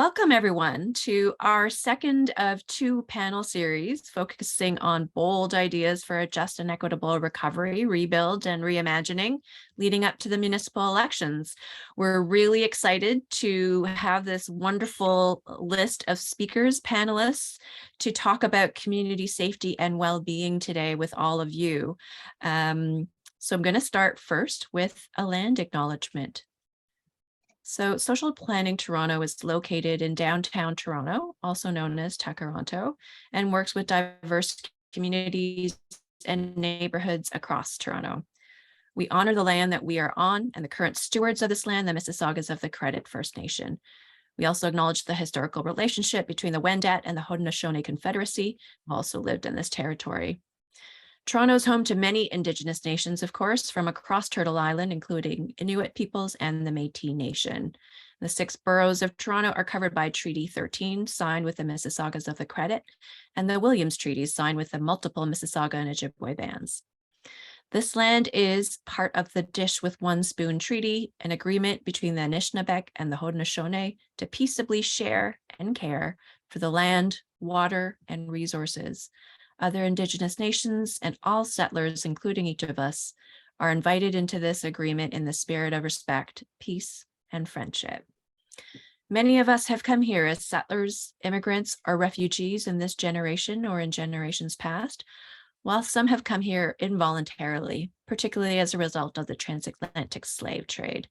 Welcome everyone to our second of two panel series focusing on bold ideas for a just and equitable recovery, rebuild, and reimagining leading up to the municipal elections. We're really excited to have this wonderful list of speakers, panelists, to talk about community safety and well-being today with all of you. So I'm going to start first with a land acknowledgement. So Social Planning Toronto is located in downtown Toronto, also known as Toronto, and works with diverse communities and neighborhoods across Toronto. We honor the land that we are on and the current stewards of this land, the Mississaugas of the Credit First Nation. We also acknowledge the historical relationship between the Wendat and the Haudenosaunee Confederacy, who also lived in this territory. Toronto is home to many Indigenous nations, of course, from across Turtle Island, including Inuit peoples and the Métis Nation. The 6 boroughs of Toronto are covered by Treaty 13, signed with the Mississaugas of the Credit, and the Williams Treaty, signed with the multiple Mississauga and Ojibwe bands. This land is part of the Dish with One Spoon Treaty, an agreement between the Anishinaabe and the Haudenosaunee to peaceably share and care for the land, water, and resources. Other Indigenous nations and all settlers, including each of us, are invited into this agreement in the spirit of respect, peace, and friendship. Many of us have come here as settlers, immigrants, or refugees in this generation or in generations past, while some have come here involuntarily, particularly as a result of the transatlantic slave trade.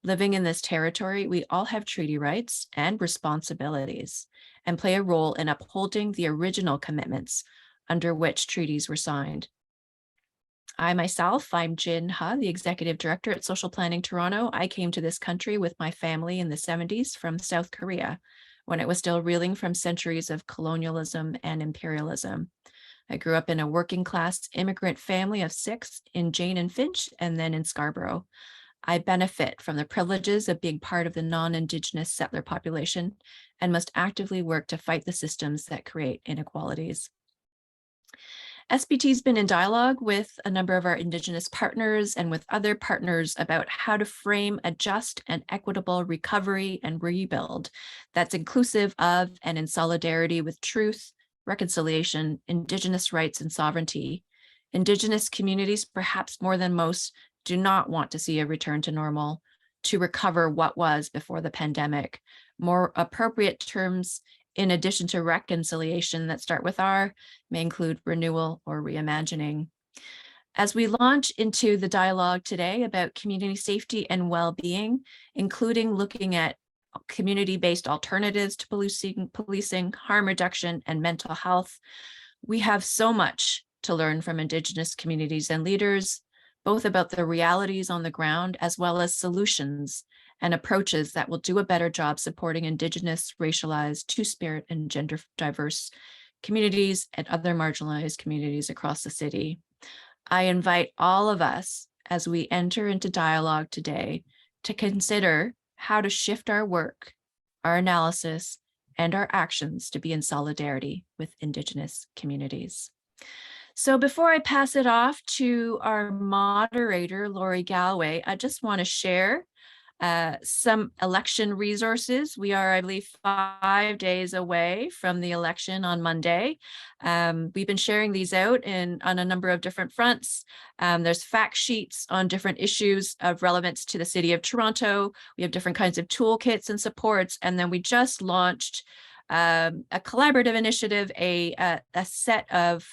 Living in this territory, we all have treaty rights and responsibilities and play a role in upholding the original commitments under which treaties were signed. I'm Jin Ha, the Executive Director at Social Planning Toronto. I came to this country with my family in the 70s from South Korea, when it was still reeling from centuries of colonialism and imperialism. I grew up in a working class immigrant family of 6 in Jane and Finch, and then in Scarborough. I benefit from the privileges of being part of the non-Indigenous settler population and must actively work to fight the systems that create inequalities. SPT has been in dialogue with a number of our Indigenous partners and with other partners about how to frame a just and equitable recovery and rebuild that's inclusive of and in solidarity with truth, reconciliation, Indigenous rights, and sovereignty. Indigenous communities, perhaps more than most, do not want to see a return to normal, to recover what was before the pandemic. More appropriate terms, in addition to reconciliation that start with R, may include renewal or reimagining. As we launch into the dialogue today about community safety and well-being, including looking at community-based alternatives to policing, harm reduction, and mental health, we have so much to learn from Indigenous communities and leaders, both about the realities on the ground as well as solutions and approaches that will do a better job supporting Indigenous, racialized, Two-Spirit, and gender diverse communities and other marginalized communities across the city. I invite all of us, as we enter into dialogue today, to consider how to shift our work, our analysis, and our actions to be in solidarity with Indigenous communities. So before I pass it off to our moderator, Lori Galloway, I just want to share some election resources. We are, I believe, 5 days away from the election on Monday. We've been sharing these out on a number of different fronts. There's fact sheets on different issues of relevance to the City of Toronto. We have different kinds of toolkits and supports. And then we just launched a collaborative initiative, a set of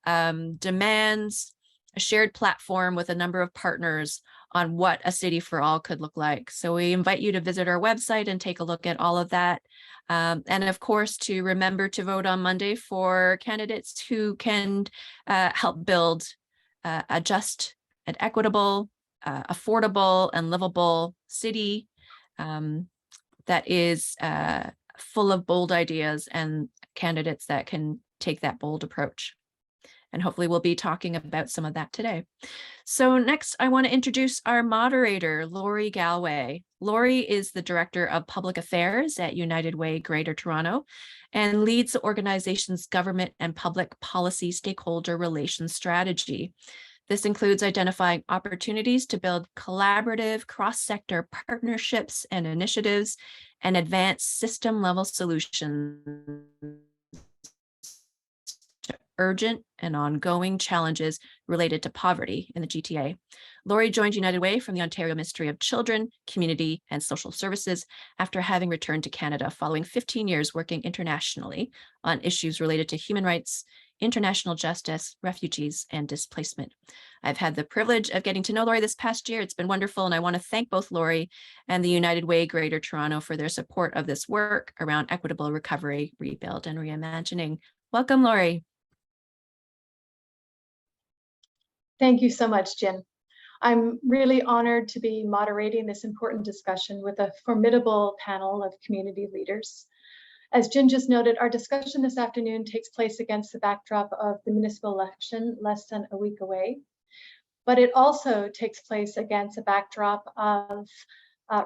demands, a shared platform with a number of partners on what a city for all could look like. So we invite you to visit our website and take a look at all of that. And of course, to remember to vote on Monday for candidates who can help build a just and equitable, affordable and livable city that is full of bold ideas and candidates that can take that bold approach. And hopefully we'll be talking about some of that today. So next, I want to introduce our moderator, Lori Galway. Lori is the Director of Public Affairs at United Way Greater Toronto and leads the organization's government and public policy stakeholder relations strategy. This includes identifying opportunities to build collaborative cross-sector partnerships and initiatives and advance system-level solutions to urgent and ongoing challenges related to poverty in the GTA. Laurie joined United Way from the Ontario Ministry of Children, Community and Social Services after having returned to Canada following 15 years working internationally on issues related to human rights, international justice, refugees, and displacement. I've had the privilege of getting to know Laurie this past year. It's been wonderful, and I want to thank both Laurie and the United Way Greater Toronto for their support of this work around equitable recovery, rebuild, and reimagining. Welcome, Laurie. Thank you so much, Jen. I'm really honored to be moderating this important discussion with a formidable panel of community leaders. As Jen just noted, our discussion this afternoon takes place against the backdrop of the municipal election less than a week away, but it also takes place against a backdrop of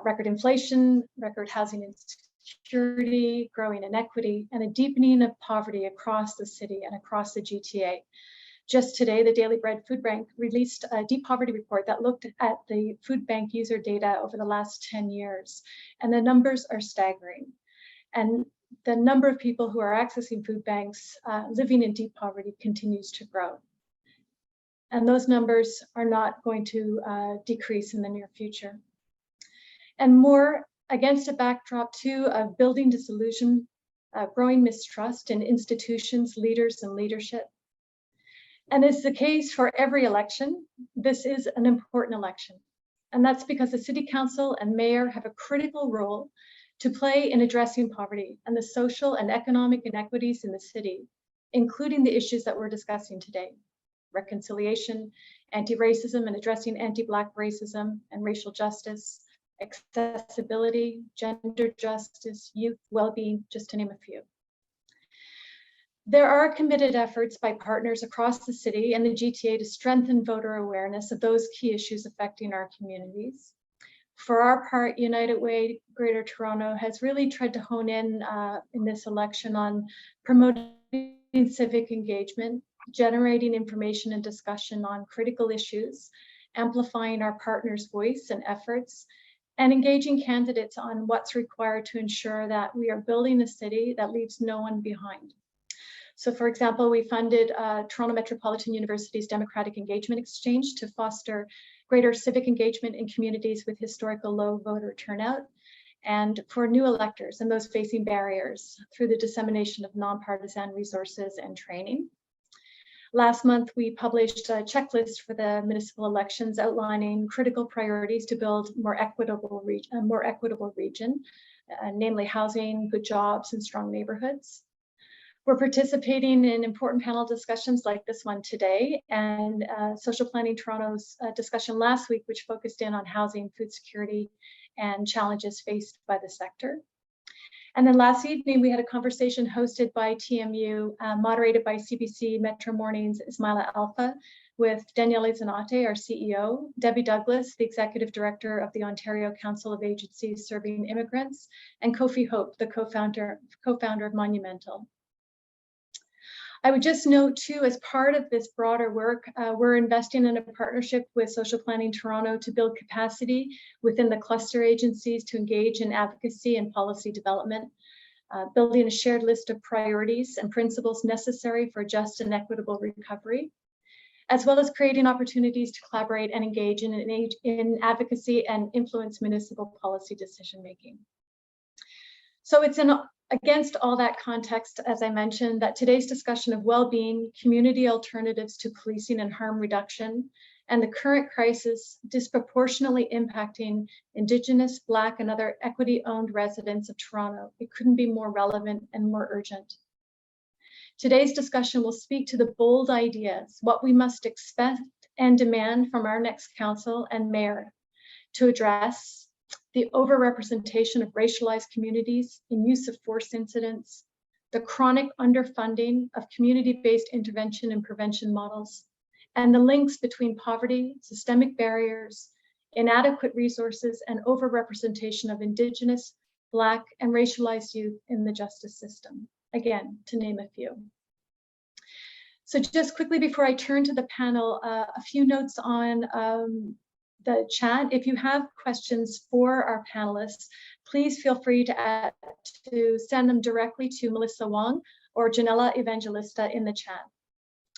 record inflation, record housing insecurity, growing inequity, and a deepening of poverty across the city and across the GTA. Just today, the Daily Bread Food Bank released a deep poverty report that looked at the food bank user data over the last 10 years, and the numbers are staggering. And the number of people who are accessing food banks living in deep poverty continues to grow. And those numbers are not going to decrease in the near future. And more against a backdrop too of building disillusion, growing mistrust in institutions, leaders, and leadership. And it's the case for every election. This is an important election. And that's because the City Council and Mayor have a critical role to play in addressing poverty and the social and economic inequities in the city, including the issues that we're discussing today: reconciliation, anti-racism and addressing anti-Black racism and racial justice, accessibility, gender justice, youth well-being, just to name a few. There are committed efforts by partners across the city and the GTA to strengthen voter awareness of those key issues affecting our communities. For our part, United Way Greater Toronto has really tried to hone in this election on promoting civic engagement, generating information and discussion on critical issues, amplifying our partners' voice and efforts, and engaging candidates on what's required to ensure that we are building a city that leaves no one behind. So for example, we funded Toronto Metropolitan University's Democratic Engagement Exchange to foster greater civic engagement in communities with historical low voter turnout, and for new electors and those facing barriers through the dissemination of nonpartisan resources and training. Last month, we published a checklist for the municipal elections outlining critical priorities to build a more equitable region, namely housing, good jobs, and strong neighborhoods. We're participating in important panel discussions like this one today, and Social Planning Toronto's discussion last week, which focused in on housing, food security, and challenges faced by the sector. And then last evening, we had a conversation hosted by TMU, moderated by CBC Metro Morning's Ismaila Alpha, with Daniele Zanate, our CEO, Debbie Douglas, the Executive Director of the Ontario Council of Agencies Serving Immigrants, and Kofi Hope, the co-founder of Monumental. I would just note too, as part of this broader work, we're investing in a partnership with Social Planning Toronto to build capacity within the cluster agencies to engage in advocacy and policy development, building a shared list of priorities and principles necessary for just and equitable recovery, as well as creating opportunities to collaborate and engage in advocacy and influence municipal policy decision-making. So it's against all that context, as I mentioned, that today's discussion of well-being, community alternatives to policing and harm reduction, and the current crisis disproportionately impacting Indigenous, Black, and other equity-owned residents of Toronto, it couldn't be more relevant and more urgent. Today's discussion will speak to the bold ideas, what we must expect and demand from our next council and mayor to address the overrepresentation of racialized communities in use of force incidents, the chronic underfunding of community-based intervention and prevention models, and the links between poverty, systemic barriers, inadequate resources, and overrepresentation of Indigenous, Black, and racialized youth in the justice system, again, to name a few. So just quickly before I turn to the panel, a few notes on the chat. If you have questions for our panelists, please feel free to send them directly to Melissa Wong or Janella Evangelista in the chat,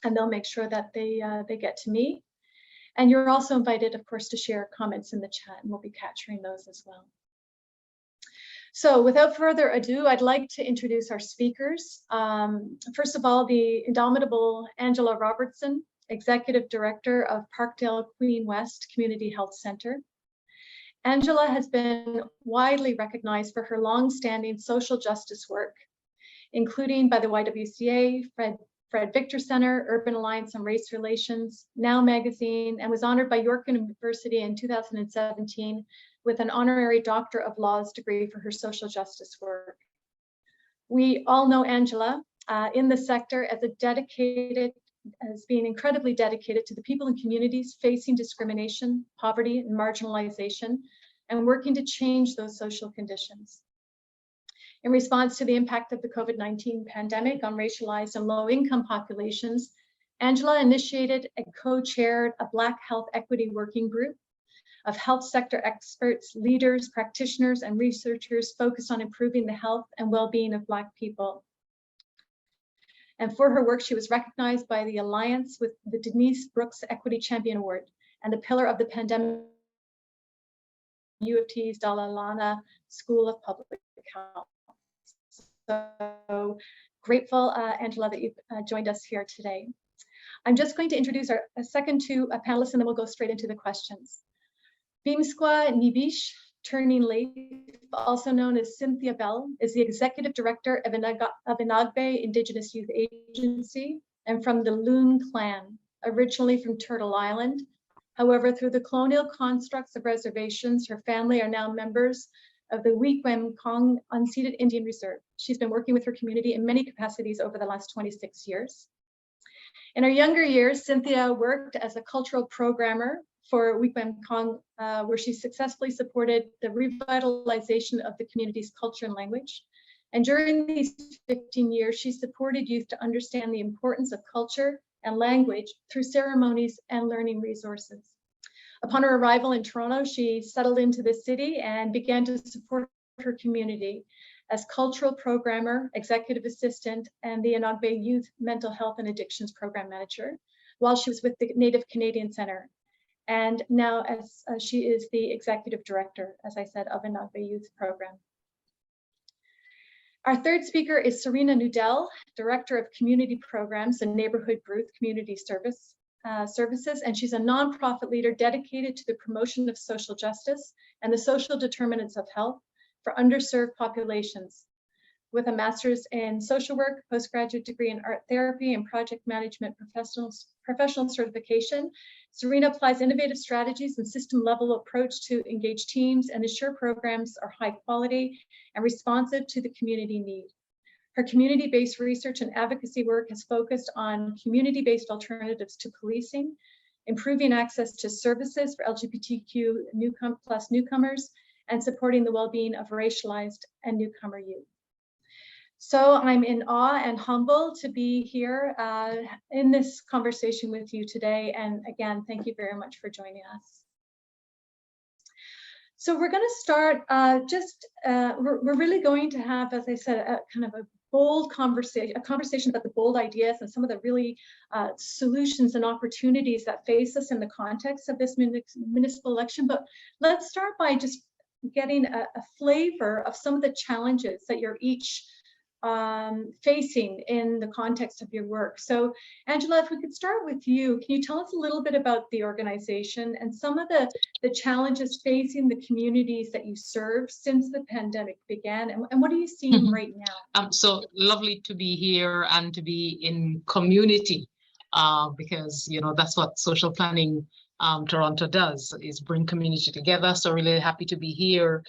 and they'll make sure that they get to me. And you're also invited, of course, to share comments in the chat, and we'll be capturing those as well. So without further ado, I'd like to introduce our speakers. First of all, the indomitable Angela Robertson, Executive Director of Parkdale Queen West Community Health Centre. Angela has been widely recognized for her long-standing social justice work, including by the YWCA, Fred Victor Center, Urban Alliance on Race Relations, Now Magazine, and was honored by York University in 2017 with an honorary Doctor of Laws degree for her social justice work. We all know Angela in the sector as being incredibly dedicated to the people and communities facing discrimination, poverty, and marginalization, and working to change those social conditions. In response to the impact of the COVID-19 pandemic on racialized and low-income populations, Angela initiated and co-chaired a Black Health Equity Working Group of health sector experts, leaders, practitioners, and researchers focused on improving the health and well-being of Black people. And for her work, she was recognized by the Alliance with the Denise Brooks Equity Champion Award and the Pillar of the Pandemic U of T's Dalla Lana School of Public Health. So grateful, Angela, that you've joined us here today. I'm just going to introduce our second two panelists, and then we'll go straight into the questions. Bimsqua Nibish Turning Leaf, also known as Cynthia Bell, is the Executive Director of ENAGB Indigenous Youth Agency and from the Loon clan, originally from Turtle Island. However, through the colonial constructs of reservations, her family are now members of the Weequahic Unceded Indian Reserve. She's been working with her community in many capacities over the last 26 years. In her younger years, Cynthia worked as a cultural programmer for Weequahic, where she successfully supported the revitalization of the community's culture and language. And during these 15 years, she supported youth to understand the importance of culture and language through ceremonies and learning resources. Upon her arrival in Toronto, she settled into the city and began to support her community as cultural programmer, executive assistant, and the ENAGB Youth Mental Health and Addictions Program Manager, while she was with the Native Canadian Centre. And now as she is the executive director, as I said, of ENAGB Youth Program. Our third speaker is Serena Nudel, Director of Community Programs and Neighbourhood Group Community Services, and she's a nonprofit leader dedicated to the promotion of social justice and the social determinants of health for underserved populations. With a master's in social work, postgraduate degree in art therapy, and project management professional certification, Serena applies innovative strategies and system-level approach to engage teams and ensure programs are high quality and responsive to the community need. Her community-based research and advocacy work has focused on community-based alternatives to policing, improving access to services for LGBTQ plus newcomers, and supporting the well-being of racialized and newcomer youth. So I'm in awe and humble to be here in this conversation with you today. And again, thank you very much for joining us. So we're going to start we're really going to have, as I said, a kind of a bold conversation, about the bold ideas and some of the really solutions and opportunities that face us in the context of this municipal election. But let's start by just getting a flavor of some of the challenges that you're each facing in the context of your work. So Angela, if we could start with you, can you tell us a little bit about the organization and some of the challenges facing the communities that you serve since the pandemic began, and what are you seeing right now? So lovely to be here and to be in community, because that's what social planning Toronto does, is bring community together. So really happy to be here.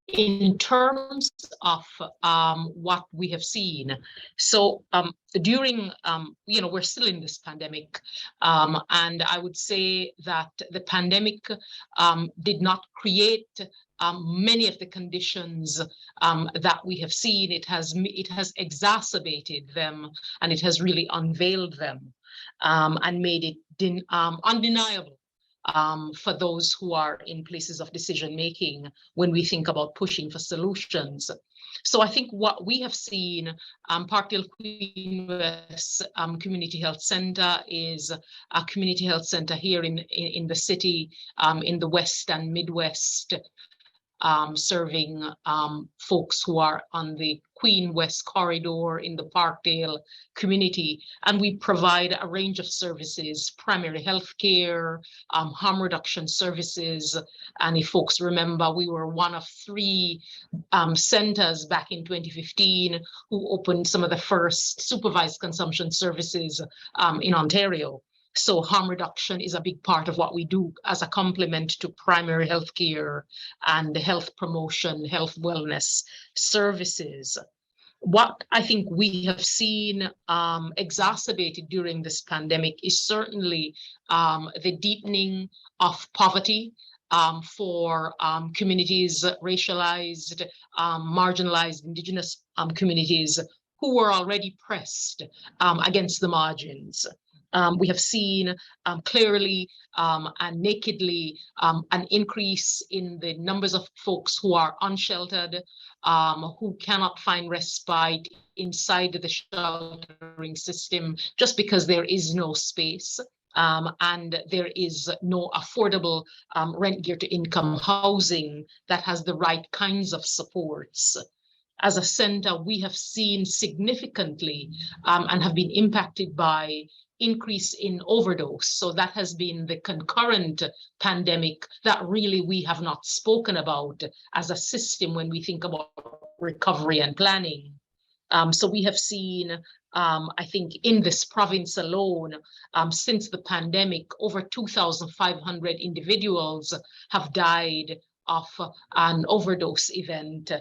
In terms of what we have seen, so during we're still in this pandemic, and I would say that the pandemic did not create many of the conditions that we have seen. It has exacerbated them, and it has really unveiled them and made it undeniable for those who are in places of decision making when we think about pushing for solutions. So I think what we have seen, Parkdale Queen West Community Health Centre is a community health centre here in the city, in the West and Midwest, serving folks who are on the Queen West corridor in the Parkdale community. And we provide a range of services, primary health care, harm reduction services. And if folks remember, we were one of 3 centers back in 2015 who opened some of the first supervised consumption services in Ontario. So harm reduction is a big part of what we do as a complement to primary health care and health promotion, health wellness services. What I think we have seen exacerbated during this pandemic is certainly the deepening of poverty for communities, racialized, marginalized Indigenous communities who were already pressed against the margins. We have seen clearly and nakedly an increase in the numbers of folks who are unsheltered, who cannot find respite inside the sheltering system just because there is no space. And there is no affordable rent geared to income housing that has the right kinds of supports. As a center, we have seen significantly and have been impacted by increase in overdose. So that has been the concurrent pandemic that really we have not spoken about as a system when we think about recovery and planning. So we have seen, I think in this province alone, since the pandemic, over 2,500 individuals have died of an overdose event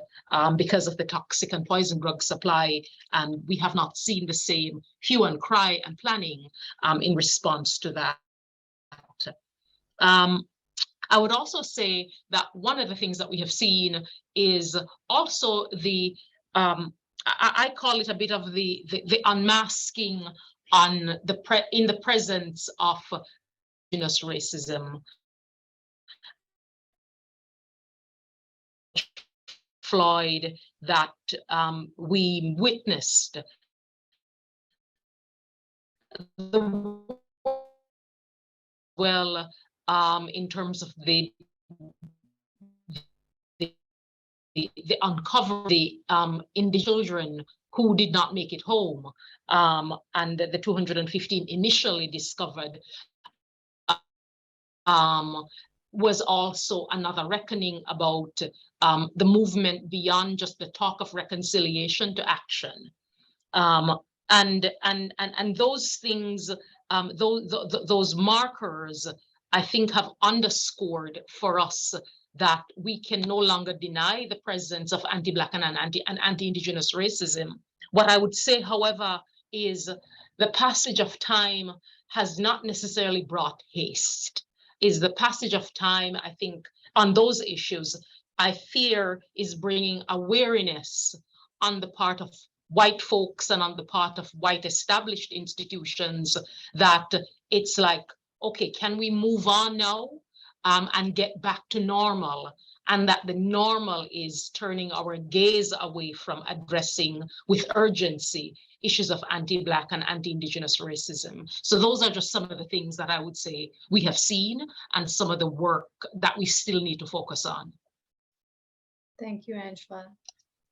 because of the toxic and poison drug supply. And we have not seen the same hue and cry and planning in response to that. I would also say that one of the things that we have seen is also the, I call it a bit of the unmasking on in the presence of Indigenous racism. Floyd, that we witnessed in terms of the uncover the Indigenous children who did not make it home, and the 215 initially discovered was also another reckoning about the movement beyond just the talk of reconciliation to action. And those things, those markers, I think, have underscored for us that we can no longer deny the presence of anti-Black and anti-Indigenous racism. What I would say, however, is the passage of time has not necessarily brought haste. Is the passage of time, I think, on those issues, I fear is bringing awareness on the part of white folks and on the part of white established institutions that it's like, okay, can we move on now and get back to normal? And that the normal is turning our gaze away from addressing with urgency issues of anti-Black and anti-Indigenous racism. So those are just some of the things that I would say we have seen and some of the work that we still need to focus on. Thank you, Angela.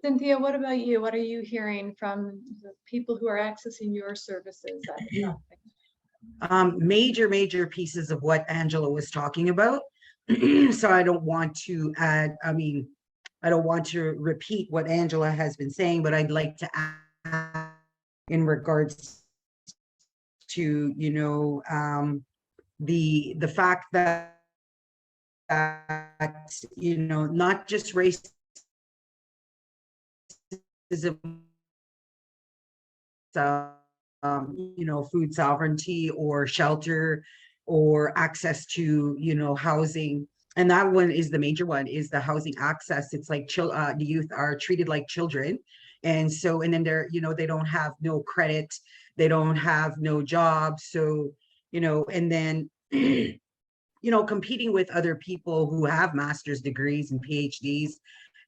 Cynthia, what about you? What are you hearing from the people who are accessing your services? Major pieces of what Angela was talking about. So I don't want to add, I don't want to repeat what Angela has been saying, but I'd like to add in regards to, the fact that, not just racism, food sovereignty or shelter or access to, housing. And that one is the major one, is the housing access. It's like the youth are treated like children. And so, and then they're, they don't have no credit, they don't have no job. So, and then competing with other people who have master's degrees and PhDs.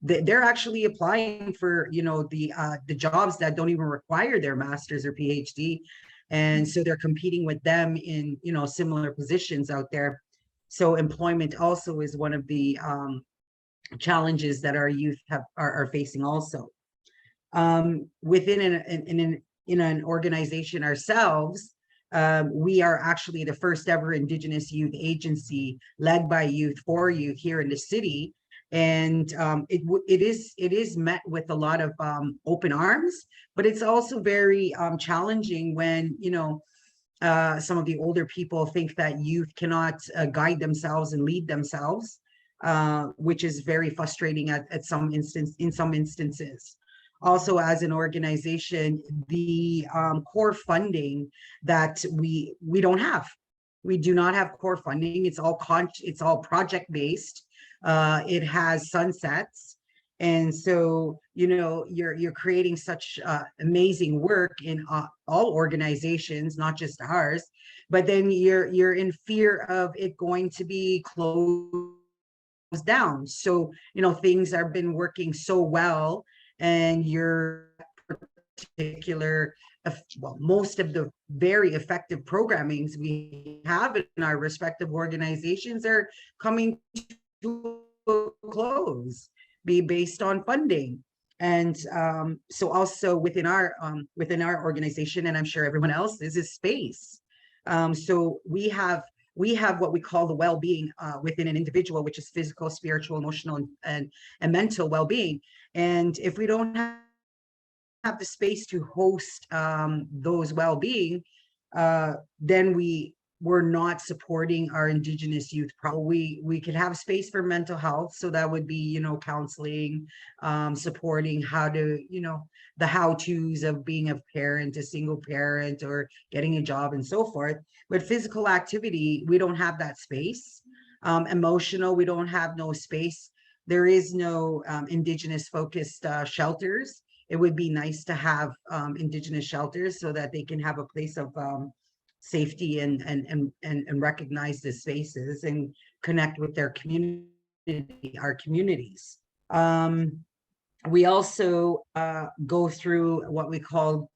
They're actually applying for, the jobs that don't even require their master's or PhD. And so they're competing with them in, similar positions out there. So employment also is one of the challenges that our youth are facing also. Within an organization ourselves, we are actually the first ever Indigenous Youth Agency led by youth for youth here in the city. And it is met with a lot of open arms, but it's also very challenging when, some of the older people think that youth cannot guide themselves and lead themselves, which is very frustrating in some instances. Also, as an organization, the core funding that we don't have. We do not have core funding. It's all project based. It has sunsets. And so, you're creating such amazing work in all organizations, not just ours, but then you're in fear of it going to be closed down. So, things have been working so well, and your particular, most of the very effective programmings we have in our respective organizations are coming to a close, be based on funding. And so also within our organization, and I'm sure everyone else, is space. So we have what we call the well-being within an individual, which is physical, spiritual, emotional, and mental well-being. And if we don't have the space to host those well-being, then we're not supporting our Indigenous youth. We could have space for mental health, so that would be counseling, supporting how to the how-tos of being a parent, a single parent, or getting a job and so forth. But physical activity, we don't have that space. Emotional, we don't have no space. There is no Indigenous focused shelters. It would be nice to have Indigenous shelters so that they can have a place of safety and recognize the spaces and connect with their community, our communities. We also go through what we call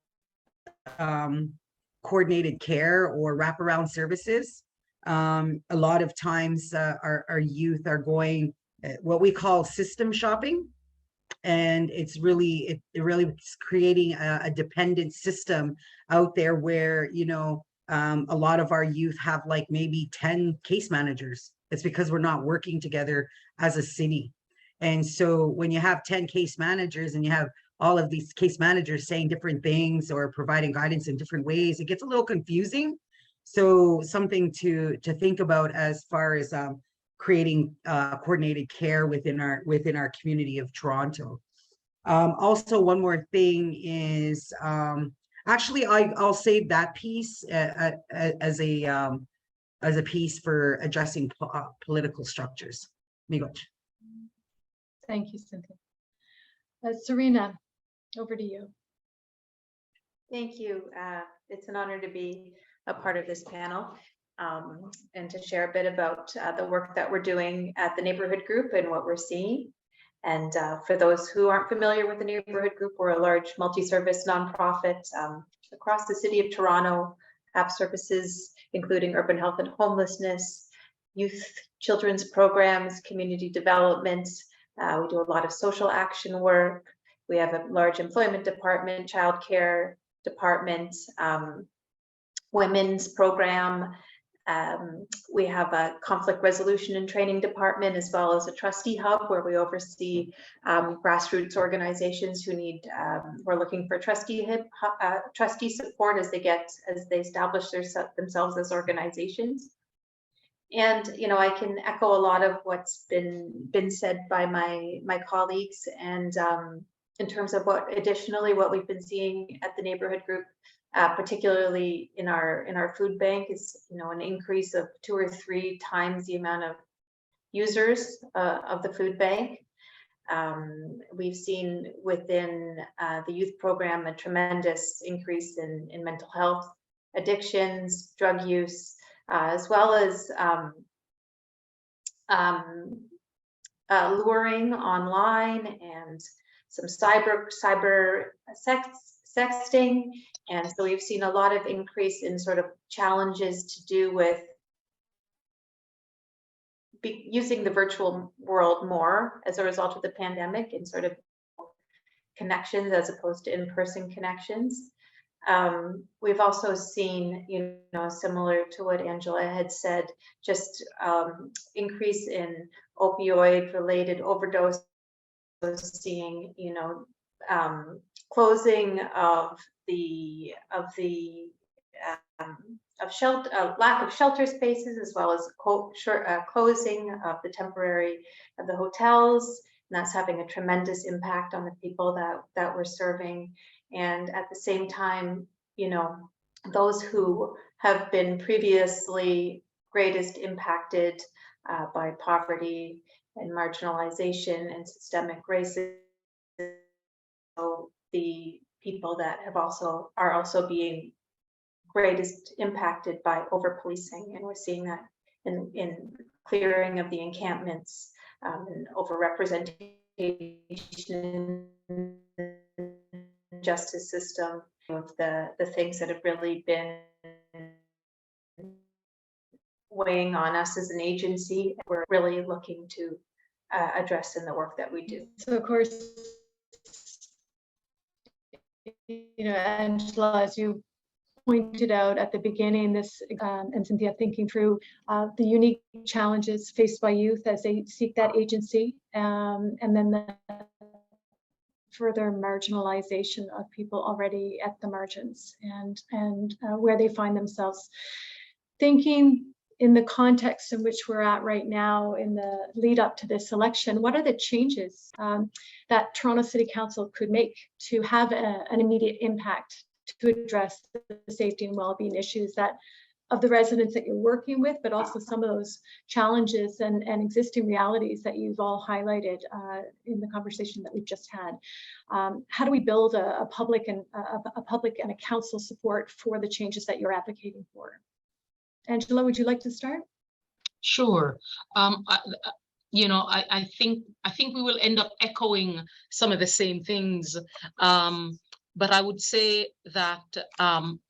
coordinated care or wraparound services. A lot of times our youth are going what we call system shopping. And it's really, it's creating a dependent system out there where, a lot of our youth have like maybe 10 case managers. It's because we're not working together as a city. And so when you have 10 case managers and you have all of these case managers saying different things or providing guidance in different ways, it gets a little confusing. So something to think about as far as creating coordinated care within our community of Toronto. Also, one more thing is actually I'll save that piece as a piece for addressing political structures. Miigwech. Thank you, Cynthia. Serena, over to you. Thank you. It's an honor to be a part of this panel and to share a bit about the work that we're doing at the Neighbourhood Group and what we're seeing. And for those who aren't familiar with the Neighbourhood Group, we're a large multi-service nonprofit across the city of Toronto, have services including urban health and homelessness, youth children's programs, community development. We do a lot of social action work. We have a large employment department, childcare department, women's program. We have a conflict resolution and training department, as well as a trustee hub where we oversee grassroots organizations who need, we're looking for trustee support as they establish themselves as organizations. And I can echo a lot of what's been said by my colleagues. And in terms of what we've been seeing at the Neighbourhood Group, particularly in our food bank, is an increase of 2 or 3 times the amount of users of the food bank. We've seen within the youth program a tremendous increase in mental health, addictions, drug use, as well as luring online and some cyber sexting. And so we've seen a lot of increase in sort of challenges to do with using the virtual world more as a result of the pandemic and sort of connections as opposed to in-person connections. We've also seen, similar to what Angela had said, just increase in opioid-related overdose, seeing, closing of lack of shelter spaces, as well as closing of the hotels, and that's having a tremendous impact on the people that we're serving. And at the same time, those who have been previously greatest impacted by poverty and marginalization and systemic racism, so the people that are also being greatest impacted by over-policing, and we're seeing that in clearing of the encampments and over-representation in the justice system, of the things that have really been weighing on us as an agency, we're really looking to address in the work that we do. So of course, Angela, as you pointed out at the beginning, this and Cynthia, thinking through the unique challenges faced by youth as they seek that agency, and then the further marginalization of people already at the margins and where they find themselves. Thinking in the context in which we're at right now, in the lead up to this election, what are the changes that Toronto City Council could make to have an immediate impact to address the safety and well-being issues of the residents that you're working with, but also some of those challenges and existing realities that you've all highlighted in the conversation that we've just had? How do we build a public and a council support for the changes that you're advocating for? Angela, would you like to start? Sure. I think we will end up echoing some of the same things, but I would say that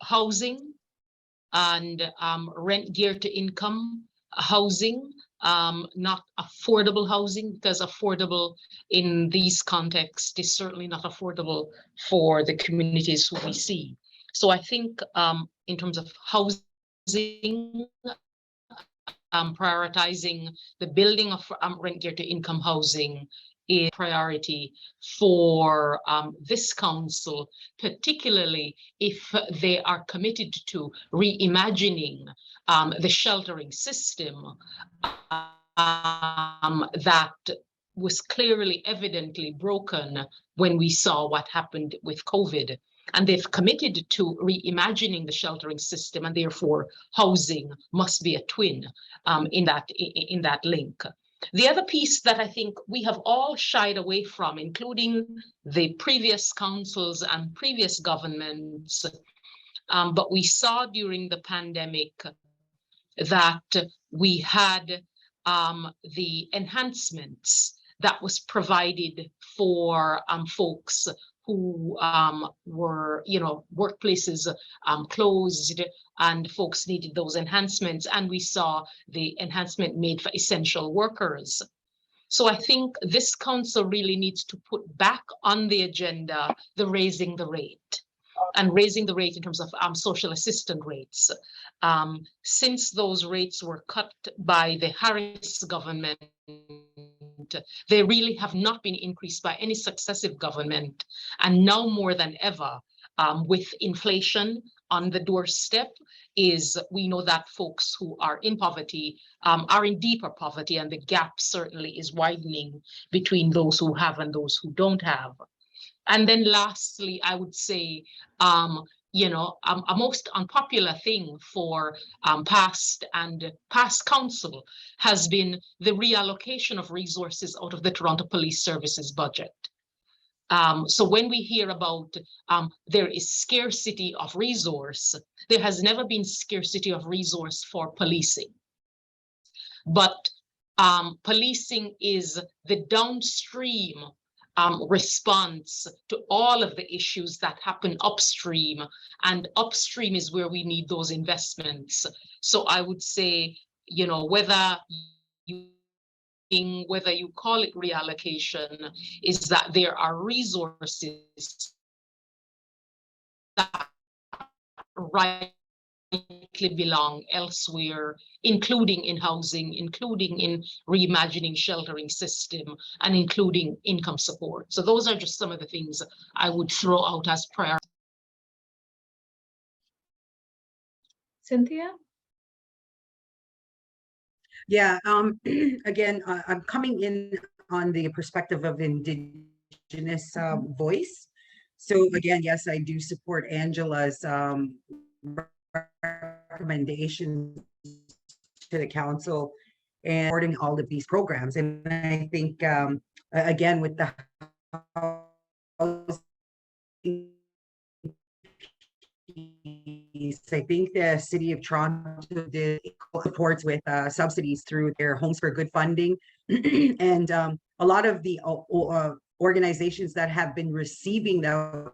housing and rent geared to income housing, not affordable housing, because affordable in these contexts is certainly not affordable for the communities who we see. So I think in terms of housing, prioritizing the building of rent geared to income housing is a priority for this council, particularly if they are committed to reimagining the sheltering system that was clearly evidently broken when we saw what happened with COVID. And they've committed to reimagining the sheltering system, and therefore housing must be a twin in that link. The other piece that I think we have all shied away from, including the previous councils and previous governments, but we saw during the pandemic that we had the enhancements that was provided for folks who were, workplaces closed, and folks needed those enhancements. And we saw the enhancement made for essential workers. So I think this council really needs to put back on the agenda the raising the rate, and raising the rate in terms of social assistance rates. Since those rates were cut by the Harris government, they really have not been increased by any successive government. And now more than ever, with inflation on the doorstep, we know that folks who are in poverty are in deeper poverty, and the gap certainly is widening between those who have and those who don't have. And then lastly, I would say, a most unpopular thing for past council has been the reallocation of resources out of the Toronto Police Services budget. So when we hear about there is scarcity of resource, there has never been scarcity of resource for policing. But Policing is the downstream response to all of the issues that happen upstream, and upstream is where we need those investments. So I would say, you know, whether you call it reallocation, is that there are resources that rightly belong elsewhere, including in housing, including in reimagining sheltering system, and including income support. So those are just some of the things I would throw out as prior. Cynthia? Yeah, again, I'm coming in on the perspective of Indigenous voice. So again, yes, I do support Angela's recommendations to the council and supporting all of these programs. And I think, again, with the housing piece, I think the City of Toronto did supports with subsidies through their Homes for Good funding. And a lot of the organizations that have been receiving those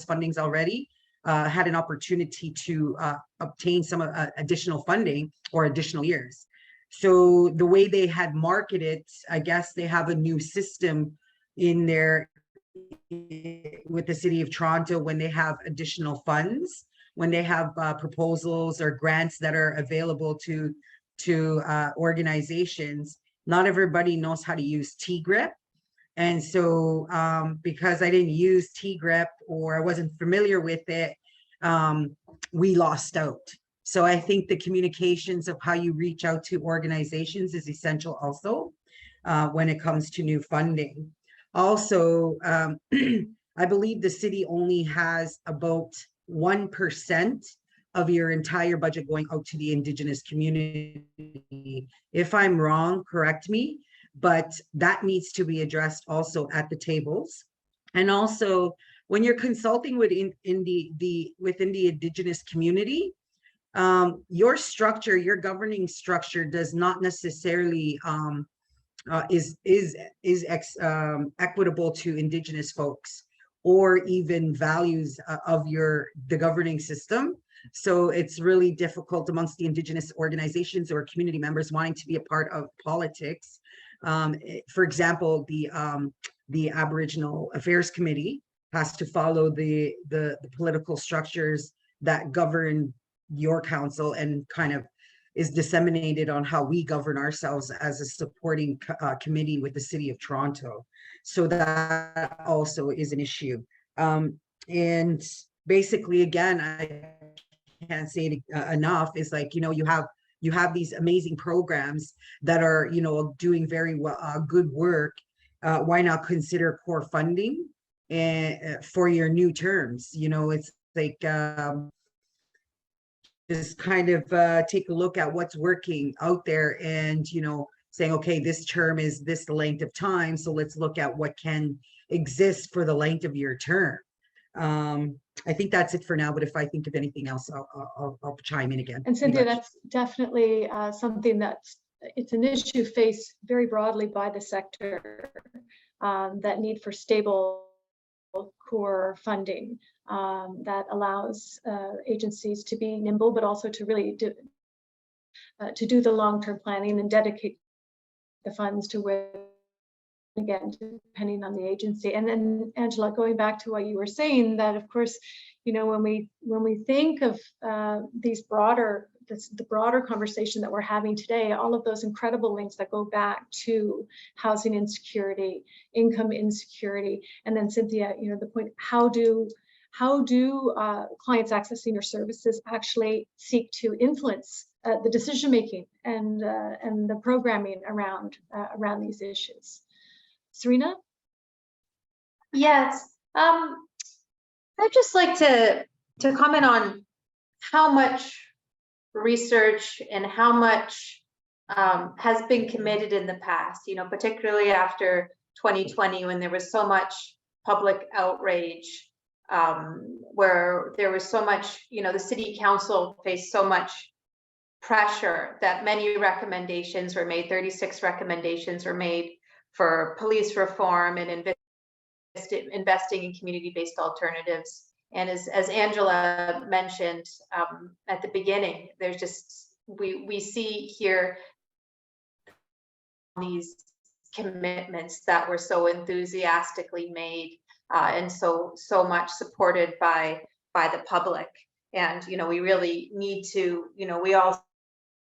fundings already had an opportunity to obtain some additional funding or additional years. So the way they had marketed, I guess they have a new system in their with the City of Toronto when they have additional funds, when they have proposals or grants that are available to organizations. Not everybody knows how to use TGRIP. And so because I didn't use TGRIP or I wasn't familiar with it, we lost out. So I think the communications of how you reach out to organizations is essential also when it comes to new funding. Also, I believe the city only has about 1% of your entire budget going out to the Indigenous community. If I'm wrong, correct me, but that needs to be addressed also at the tables. And also, when you're consulting within the Indigenous community, your structure, your governing structure does not necessarily is equitable to Indigenous folks or even values of the governing system. So it's really difficult amongst the Indigenous organizations or community members wanting to be a part of politics. For example, the Aboriginal Affairs Committee has to follow the political structures that govern your council and kind of is disseminated on how we govern ourselves as a supporting committee with the City of Toronto. So that also is an issue. And basically, again, I can't say it enough, is like, you know, you have these amazing programs that are, you know, doing very well, good work. Why not consider core funding for your new terms? You know, it's like, just kind of take a look at what's working out there and, you know, saying, okay, this term is this length of time, so let's look at what can exist for the length of your term. I think that's it for now, but if I think of anything else, I'll chime in again. And Cynthia, that's definitely something it's an issue faced very broadly by the sector, that need for stable core funding that allows agencies to be nimble, but also to really to do the long-term planning and dedicate the funds to where, again, depending on the agency. And then, Angela, going back to what you were saying, that of course, you know, when we think of the broader conversation that we're having today, all of those incredible links that go back to housing insecurity, income insecurity, and then Cynthia, you know, the point, how do clients accessing your services actually seek to influence the decision making and the programming around these issues? Serena? Yes, I'd just like to comment on how much research and how much has been committed in the past, you know, particularly after 2020, when there was so much public outrage, where there was so much, you know, the city council faced so much pressure that many recommendations were made, 36 recommendations were made for police reform and investing in community-based alternatives. And as Angela mentioned at the beginning, there's just, we see here these commitments that were so enthusiastically made and so much supported by the public. And, you know, we really need to, you know, we all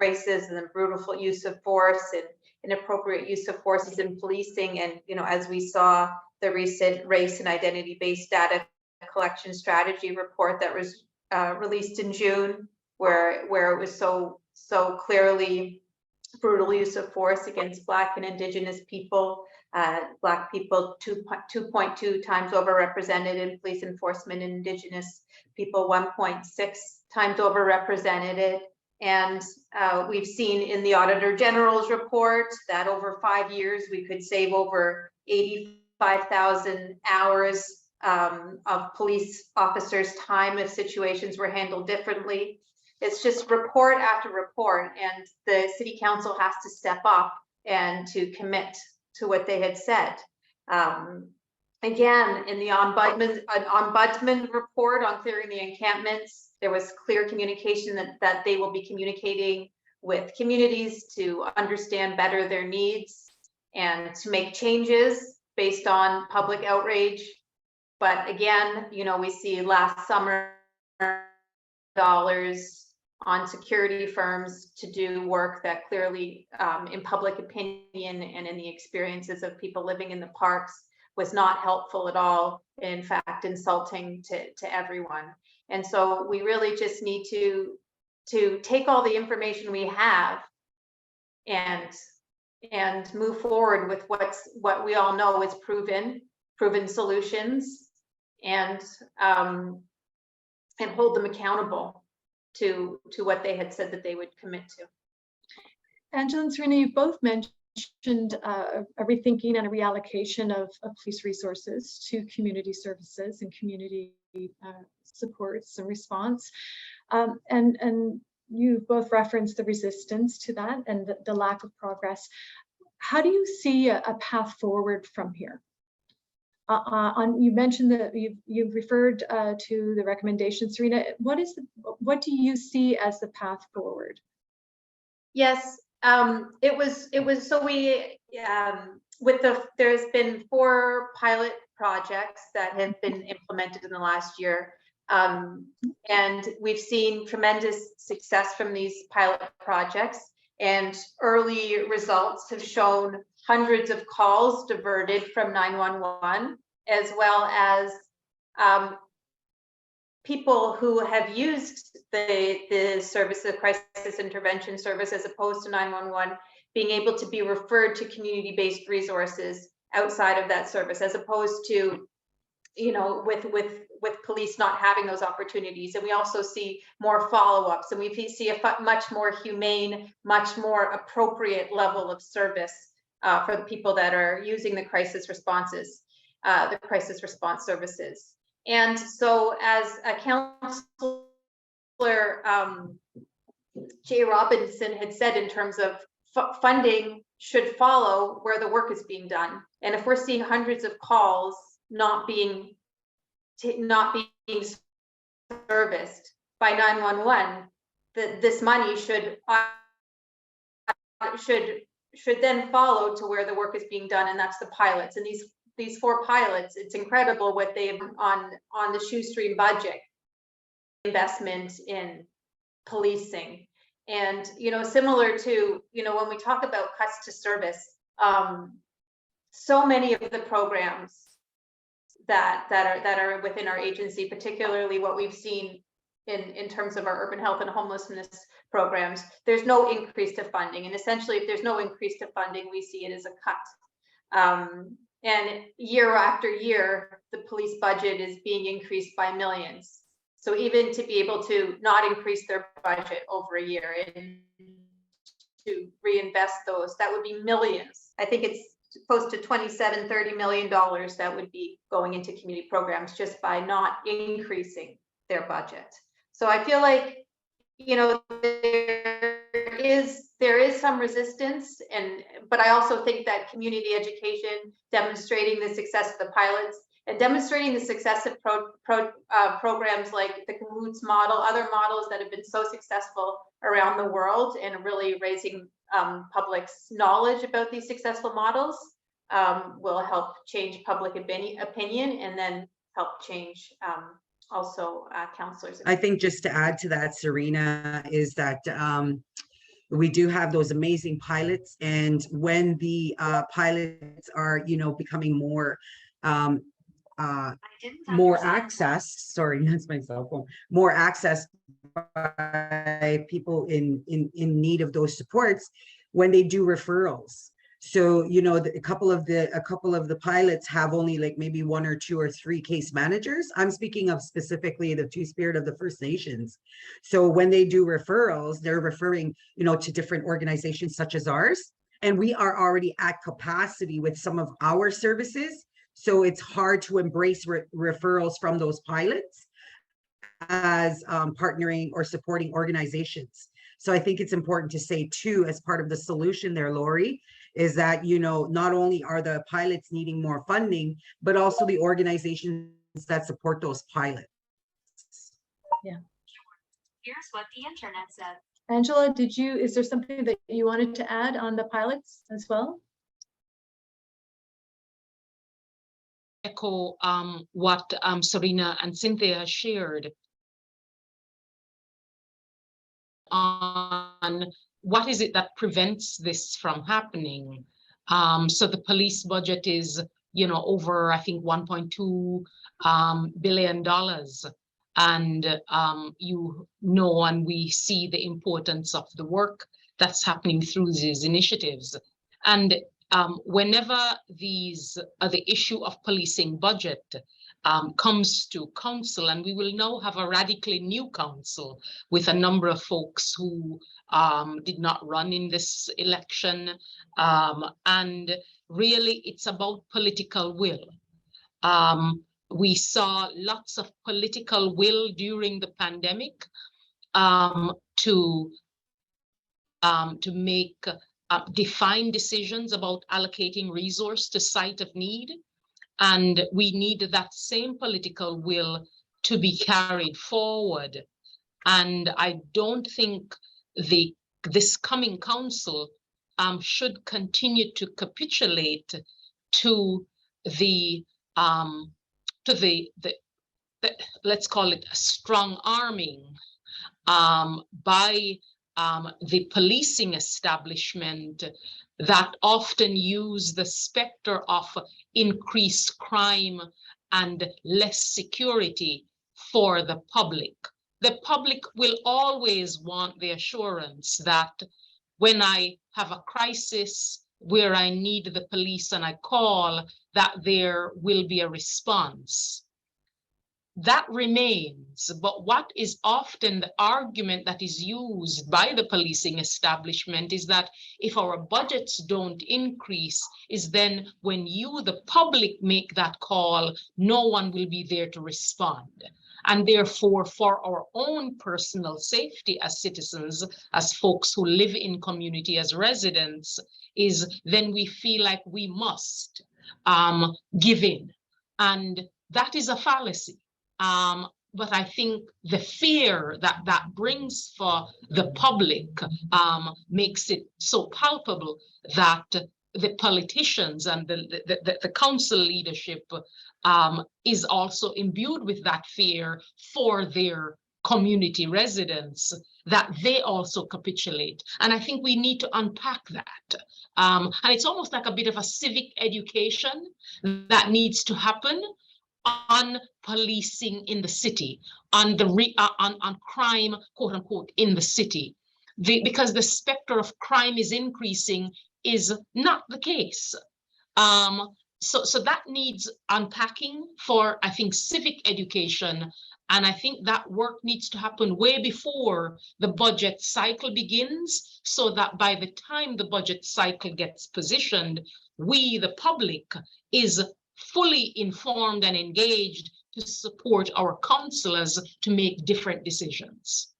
racism and brutal use of force and inappropriate use of forces in policing. And, you know, as we saw the recent race and identity-based data collection strategy report that was released in June, where it was so clearly brutal use of force against Black and Indigenous people, Black people 2.2 times overrepresented in police enforcement, and Indigenous people 1.6 times overrepresented. And we've seen in the Auditor General's report that over 5 years we could save over 85,000 hours of police officers' time if situations were handled differently. It's just report after report, and the City Council has to step up and to commit to what they had said. Again, in the ombudsman report on clearing the encampments, there was clear communication that they will be communicating with communities to understand better their needs and to make changes based on public outrage. But again, you know, we see last summer dollars on security firms to do work that clearly in public opinion and in the experiences of people living in the parks was not helpful at all, in fact insulting to everyone. And so we really just need to take all the information we have and move forward with what we all know is proven solutions, and hold them accountable to what they had said that they would commit to. Angela and Serena, you both mentioned a rethinking and a reallocation of police resources to community services and community supports and response. And you both referenced the resistance to that and the lack of progress. How do you see a path forward from here? You mentioned that you've referred to the recommendations, Serena. What do you see as the path forward? Yes, it was so we there's been 4 pilot projects that have been implemented in the last year, and we've seen tremendous success from these pilot projects, and early results have shown hundreds of calls diverted from 911, as well as people who have used the service, the crisis intervention service, as opposed to 911, being able to be referred to community-based resources outside of that service, as opposed to, you know, with police not having those opportunities. And we also see more follow-ups, and we see a much more humane, much more appropriate level of service for the people that are using the crisis responses, the crisis response services. And so, as a counselor, Jay Robinson had said, in terms of funding should follow where the work is being done. And if we're seeing hundreds of calls not being serviced by 911, this money should then follow to where the work is being done, and that's the pilots. And these 4 pilots, it's incredible what they've on the shoestring budget investment in policing. And, you know, similar to, you know, when we talk about cuts to service, so many of the programs that are within our agency, particularly what we've seen in terms of our urban health and homelessness programs, there's no increase to funding. And essentially, if there's no increase to funding, we see it as a cut. And year after year, the police budget is being increased by millions. So even to be able to not increase their budget over a year and to reinvest those, that would be millions. I think it's close to $27-30 million that would be going into community programs just by not increasing their budget. So I feel like, you know, there is some resistance, but I also think that community education, demonstrating the success of the pilots and demonstrating the success of programs like the Cahoots model, other models that have been so successful around the world, and really raising public's knowledge about these successful models will help change public opinion, and then help change also counselors. I think just to add to that, Serena, is that we do have those amazing pilots, and when the pilots are, becoming more accessed, sorry, that's my cell phone, more accessed by people in need of those supports, when they do referrals. So, a couple of the pilots have only like maybe 1 or 2 or 3 case managers. I'm speaking of specifically the Two-Spirit of the First Nations. So when they do referrals, they're referring, to different organizations such as ours. And we are already at capacity with some of our services. So it's hard to embrace referrals from those pilots as partnering or supporting organizations. So I think it's important to say too, as part of the solution there, Lori, is that, not only are the pilots needing more funding, but also the organizations that support those pilots. Yeah. Here's what the internet said. Angela, is there something that you wanted to add on the pilots as well? Echo what Serena and Cynthia shared on what is it that prevents this from happening. So the police budget is, over, I think, $1.2 billion. And and we see the importance of the work that's happening through these initiatives. And whenever the issue of policing budget comes to council, and we will now have a radically new council with a number of folks who did not run in this election, and really it's about political will. We saw lots of political will during the pandemic to make defined decisions about allocating resource to site of need. And we need that same political will to be carried forward. And I don't think this coming council should continue to capitulate to the let's call it a strong arming by the policing establishment that often use the specter of increased crime and less security for the public. The public will always want the assurance that when I have a crisis where I need the police and I call, that there will be a response. That remains, but what is often the argument that is used by the policing establishment is that if our budgets don't increase, is then when you, the public, make that call, no one will be there to respond. And therefore, for our own personal safety as citizens, as folks who live in community, as residents, is then we feel like we must give in. And that is a fallacy. But I think the fear that brings for the public makes it so palpable that the politicians and the council leadership is also imbued with that fear for their community residents, that they also capitulate. And I think we need to unpack that. And it's almost like a bit of a civic education that needs to happen on policing in the city, on crime, quote unquote, in the city. Because the specter of crime is increasing is not the case. So that needs unpacking for, I think, civic education. And I think that work needs to happen way before the budget cycle begins, so that by the time the budget cycle gets positioned, we, the public, is fully informed and engaged to support our councillors to make different decisions.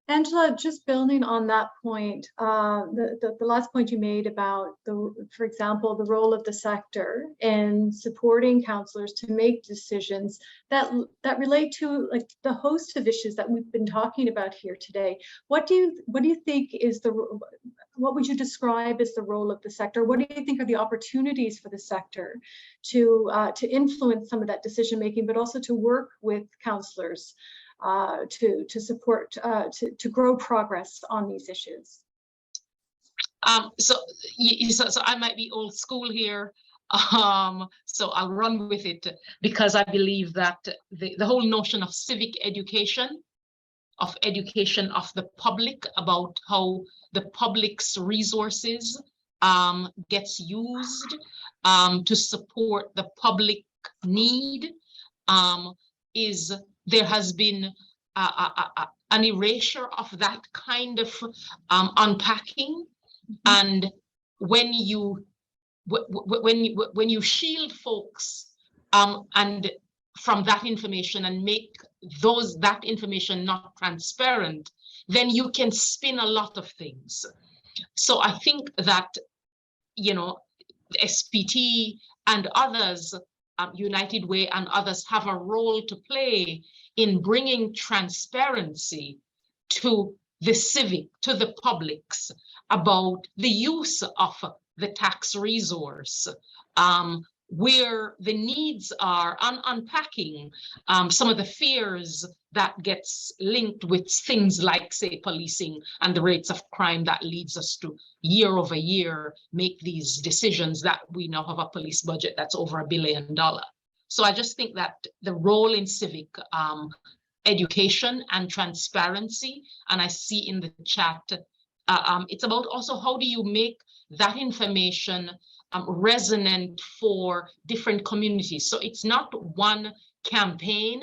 Angela, just building on that point, the last point you made about for example, the role of the sector in supporting councillors to make decisions that relate to like the host of issues that we've been talking about here today. What do you think is what would you describe as the role of the sector? What do you think are the opportunities for the sector to influence some of that decision making, but also to work with councillors to support, to grow progress on these issues? So I might be old school here, so I'll run with it, because I believe that the whole notion of civic education, of education of the public about how the public's resources gets used to support the public need, there has been an erasure of that kind of unpacking. And when you shield folks and from that information and make that information not transparent, then you can spin a lot of things. So I think that, you know, SPT and others, United Way and others, have a role to play in bringing transparency to the civic, to the publics, about the use of the tax resource, where the needs are, unpacking some of the fears that gets linked with things like, say, policing and the rates of crime that leads us to year over year make these decisions that we now have a police budget that's over $1 billion. So I just think that the role in civic education and transparency, and I see in the chat, it's about also how do you make that information resonant for different communities. So it's not one campaign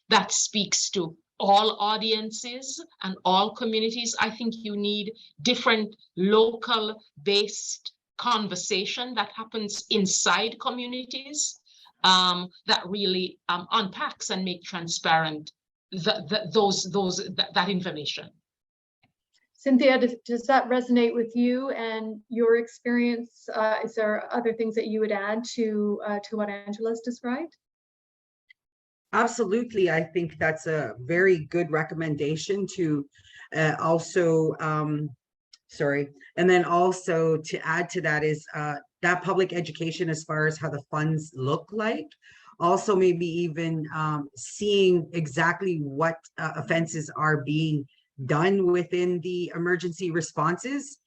that speaks to all audiences and all communities. I think you need different local based conversation that happens inside communities that really unpacks and make transparent that information. Cynthia, does that resonate with you and your experience? Is there other things that you would add to what Angela's described? Absolutely. I think that's a very good recommendation to also, and then also to add to that is that public education as far as how the funds look like. Also, maybe even seeing exactly what offenses are being done within the emergency responses.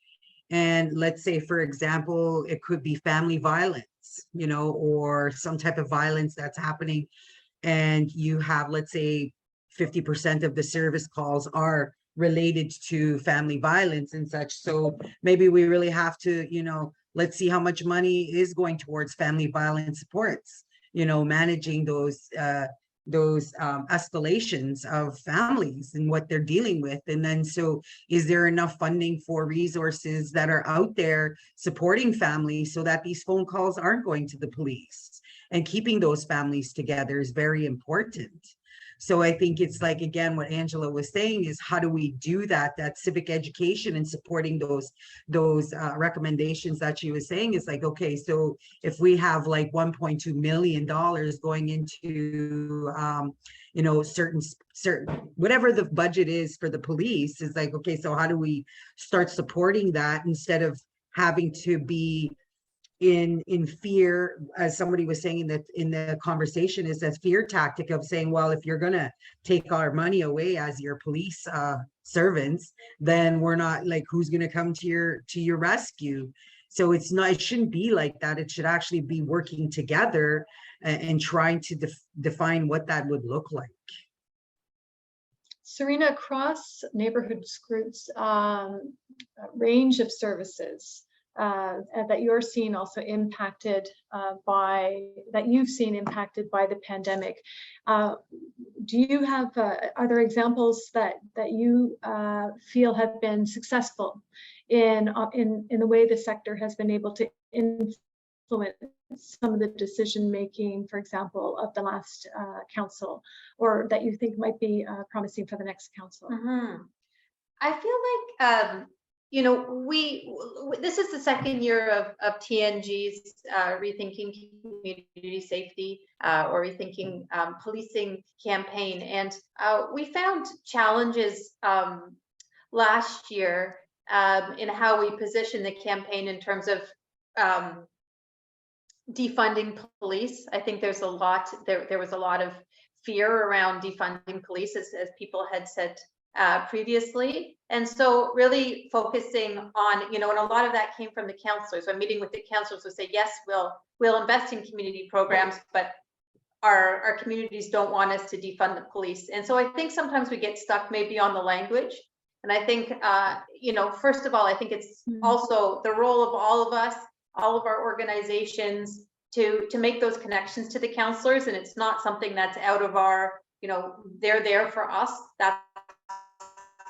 And let's say, for example, it could be family violence, you know, or some type of violence that's happening. And you have, let's say, 50% of the service calls are related to family violence and such. So maybe we really have to, you know, let's see how much money is going towards family violence supports, you know, managing those escalations of families and what they're dealing with. And then, so is there enough funding for resources that are out there supporting families so that these phone calls aren't going to the police? And keeping those families together is very important. So I think it's like, again, what Angela was saying is, how do we do that civic education and supporting those recommendations that she was saying is like, okay, so if we have like $1.2 million going into, you know, certain, whatever the budget is for the police is like, okay, so how do we start supporting that instead of having to be in fear, as somebody was saying in the conversation, is that fear tactic of saying, well, if you're gonna take our money away as your police servants, then we're not, like, who's gonna come to your rescue? So it's not, it shouldn't be like that. It should actually be working together and trying to define what that would look like. Serena, across neighborhood groups, range of services that you're seeing also impacted that you've seen impacted by the pandemic. Do you have, are there examples that you feel have been successful in the way the sector has been able to influence some of the decision making, for example, of the last council, or that you think might be promising for the next council? Mm-hmm. I feel like, you know, this is the second year of TNG's Rethinking Community Safety or Rethinking Policing campaign. And we found challenges last year in how we position the campaign in terms of defunding police. I think there's a lot, there was a lot of fear around defunding police, as people had said previously. And so really focusing on, you know, and a lot of that came from the councillors. I'm meeting with the councillors who say, yes, we'll invest in community programs, but our communities don't want us to defund the police. And so I think sometimes we get stuck maybe on the language. And I think, you know, first of all, I think it's also the role of all of us, all of our organizations, to make those connections to the councillors. And it's not something that's out of our, you know, they're there for us. That's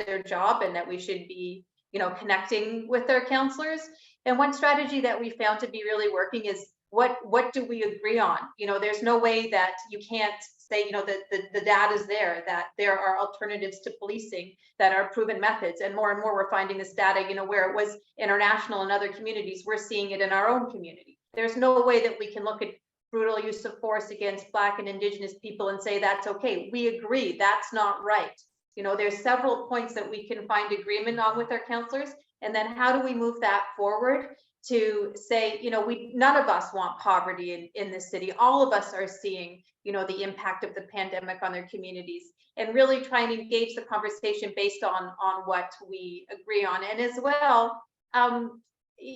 their job, and that we should be, you know, connecting with their councillors. And one strategy that we found to be really working is what do we agree on? You know, there's no way that you can't say, you know, that the data is there, that there are alternatives to policing that are proven methods. And more we're finding this data, you know, where it was international in other communities, we're seeing it in our own community. There's no way that we can look at brutal use of force against Black and Indigenous people and say that's okay. We agree, that's not right. You know, there's several points that we can find agreement on with our councillors. And then how do we move that forward to say, you know, none of us want poverty in this city. All of us are seeing, you know, the impact of the pandemic on their communities, and really try and engage the conversation based on what we agree on. And as well,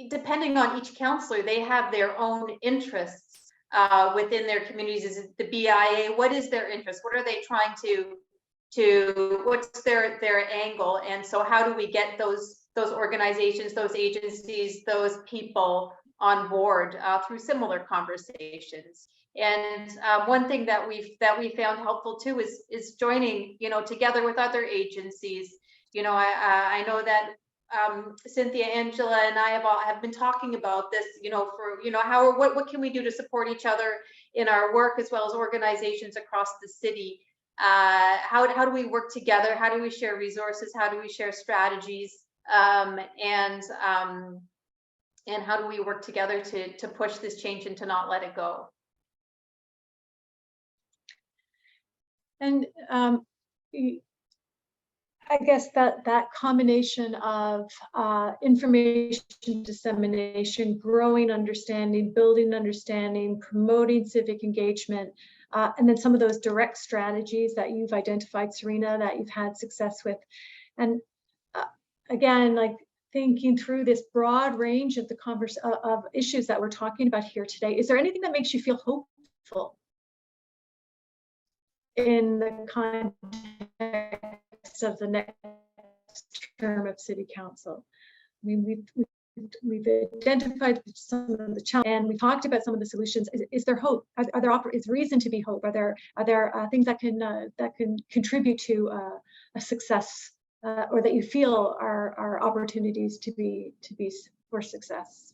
depending on each councillor, they have their own interests within their communities. Is it the BIA? What is their interest? What are they trying to what's their angle? And so how do we get those organizations, those agencies, those people on board through similar conversations? And one thing that we found helpful too is joining, you know, together with other agencies. You know, I know that Cynthia, Angela, and I have been talking about this, you know, for, you know, what can we do to support each other in our work, as well as organizations across the city. How do we work together? How do we share resources? How do we share strategies? And how do we work together to push this change and to not let it go? And I guess that combination of information dissemination, growing understanding, building understanding, promoting civic engagement, and then some of those direct strategies that you've identified, Serena, that you've had success with. And again, like thinking through this broad range of of issues that we're talking about here today, is there anything that makes you feel hopeful in the context of the next term of City Council? I mean, we've identified some of the challenges, and we talked about some of the solutions. Is there hope? Is reason to be hope? Are there things that can contribute to a success, or that you feel are opportunities to be for success?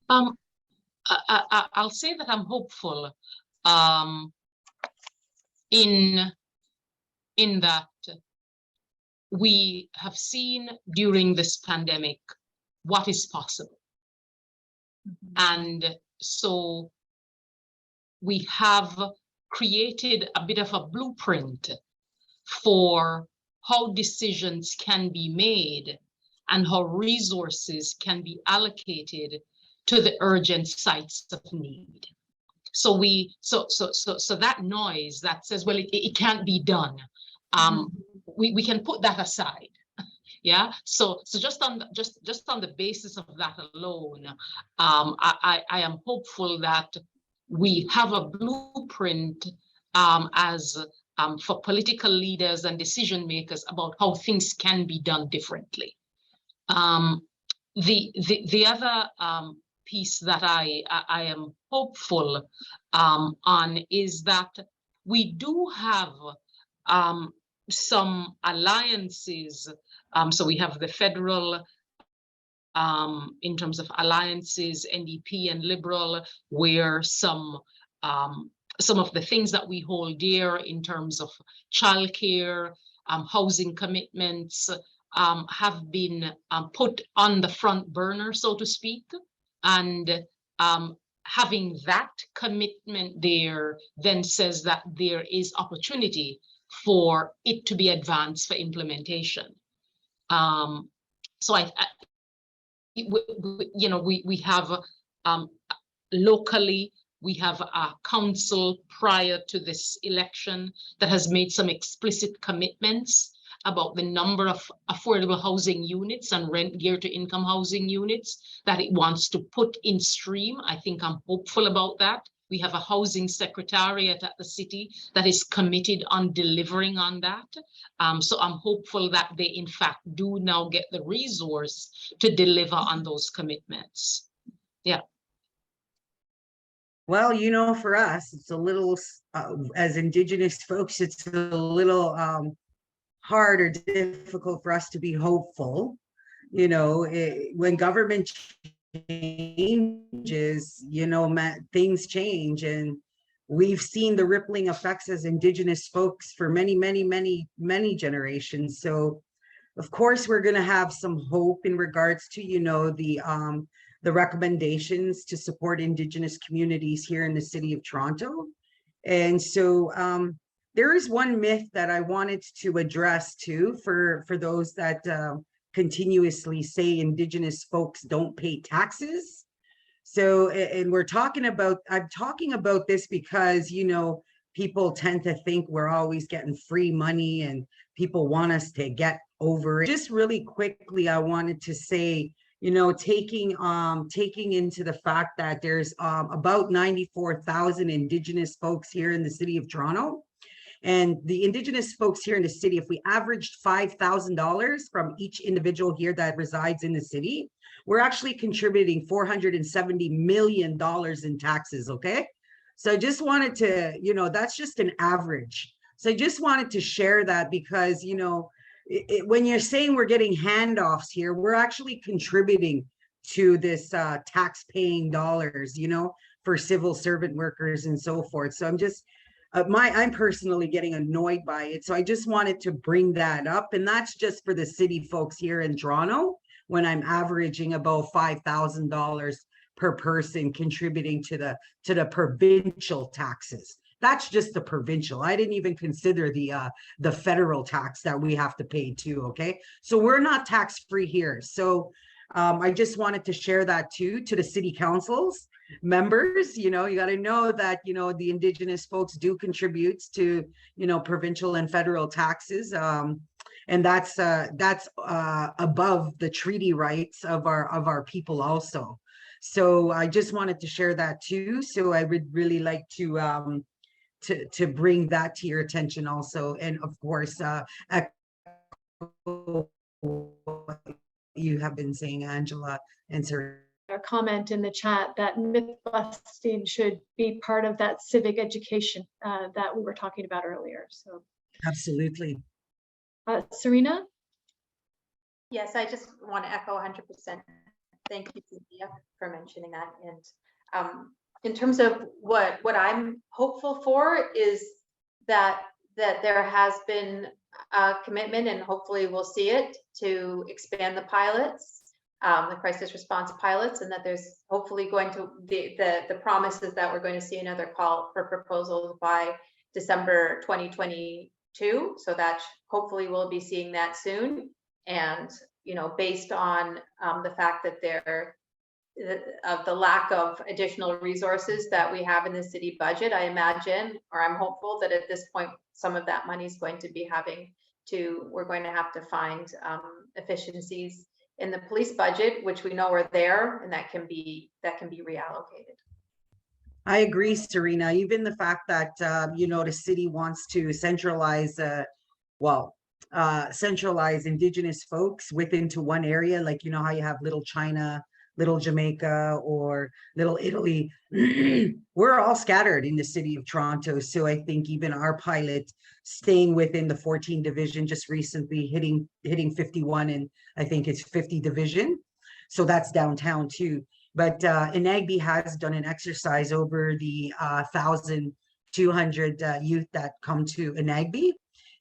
I'll say that I'm hopeful in that we have seen during this pandemic what is possible. And so we have created a bit of a blueprint for how decisions can be made and how resources can be allocated to the urgent sites of need. So so that noise that says, well, it can't be done, we can put that aside. Yeah. So just on the basis of that alone, I am hopeful that we have a blueprint as for political leaders and decision makers about how things can be done differently. The other piece that I am hopeful on is that we do have some alliances. So we have the federal, in terms of alliances, NDP and Liberal, where some of the things that we hold dear in terms of childcare housing commitments have been put on the front burner, so to speak. And having that commitment there then says that there is opportunity for it to be advanced for implementation. So we have locally, we have a council prior to this election that has made some explicit commitments about the number of affordable housing units and rent geared to income housing units that it wants to put in stream. I think I'm hopeful about that. We have a housing secretariat at the city that is committed on delivering on that. So I'm hopeful that they in fact do now get the resource to deliver on those commitments. Yeah. Well, you know, for us, it's a little, as Indigenous folks, it's a little hard or difficult for us to be hopeful. You know, when government changes, you know, things change, and we've seen the rippling effects as Indigenous folks for many generations. So of course we're going to have some hope in regards to, you know, the recommendations to support Indigenous communities here in the city of Toronto. And so there is one myth that I wanted to address too for those that continuously say Indigenous folks don't pay taxes. So, and I'm talking about this because, you know, people tend to think we're always getting free money and people want us to get over it. Just really quickly, I wanted to say, you know, taking into the fact that there's about 94,000 Indigenous folks here in the city of Toronto. And the Indigenous folks here in the city, if we averaged $5,000 from each individual here that resides in the city, we're actually contributing $470 million in taxes, okay? So I just wanted to, you know, that's just an average. So I just wanted to share that because, you know, when you're saying we're getting handoffs here, we're actually contributing to this tax-paying dollars, you know, for civil servant workers and so forth. So I'm just, I'm personally getting annoyed by it. So I just wanted to bring that up. And that's just for the city folks here in Toronto, when I'm averaging about $5,000 per person contributing to the provincial taxes. That's just the provincial. I didn't even consider the federal tax that we have to pay too, okay? So we're not tax-free here. So I just wanted to share that too to the city councils members. You know, you got to know that, you know, the Indigenous folks do contribute to, you know, provincial and federal taxes. And that's above the treaty rights of our people also. So I just wanted to share that too. So I would really like to bring that to your attention also. And of course, you have been saying, Angela and Serena. A comment in the chat that myth busting should be part of that civic education that we were talking about earlier. So absolutely. Serena? Yes, I just want to echo 100%. Thank you, Cynthia, for mentioning that. And in terms of what I'm hopeful for is that there has been a commitment, and hopefully we'll see it, to expand the pilots, the crisis response pilots, and that there's hopefully going to the promise is that we're going to see another call for proposals by December 2022. So that hopefully we'll be seeing that soon. And you know, based on the fact that of the lack of additional resources that we have in the city budget, I imagine, or I'm hopeful that at this point, some of that money is going to be we're going to have to find efficiencies in the police budget, which we know are there, and that can be reallocated. I agree, Serena. Even the fact that, you know, the city wants to centralize, centralize Indigenous folks into one area, like, you know, how you have Little China, Little Jamaica, or Little Italy. We're all scattered in the city of Toronto. So I think even our pilot staying within the 14 division, just recently hitting 51, and I think it's 50 division. So that's downtown too. But ENAGB has done an exercise over the 1,200 youth that come to ENAGB.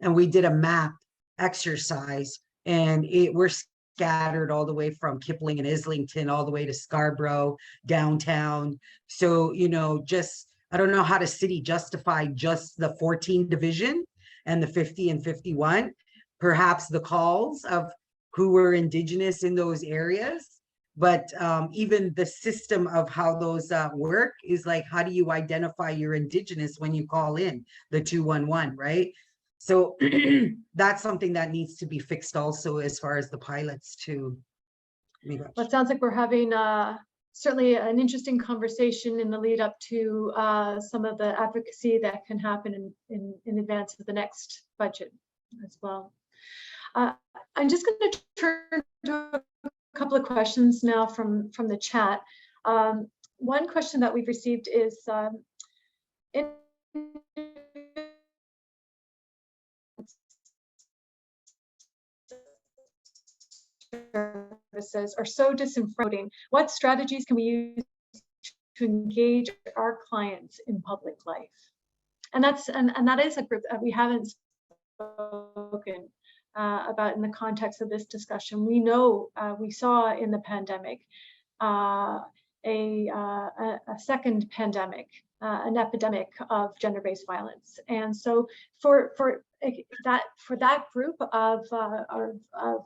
And we did a map exercise, and we're scattered all the way from Kipling and Islington all the way to Scarborough, downtown. So, you know, just, I don't know how the city justify just the 14 division and the 50 and 51, perhaps the calls of who were Indigenous in those areas. But even the system of how those work is like, how do you identify you're Indigenous when you call in the 211, right? So that's something that needs to be fixed also as far as the pilots too. Well, it sounds like we're having certainly an interesting conversation in the lead up to some of the advocacy that can happen in advance of the next budget as well. I'm just going to turn to a couple of questions now from the chat. One question that we've received is services are so disenfranchising. What strategies can we use to engage our clients in public life? And that is a group that we haven't spoken about in the context of this discussion. We know we saw in the pandemic a second pandemic, an epidemic of gender-based violence, and so for that group of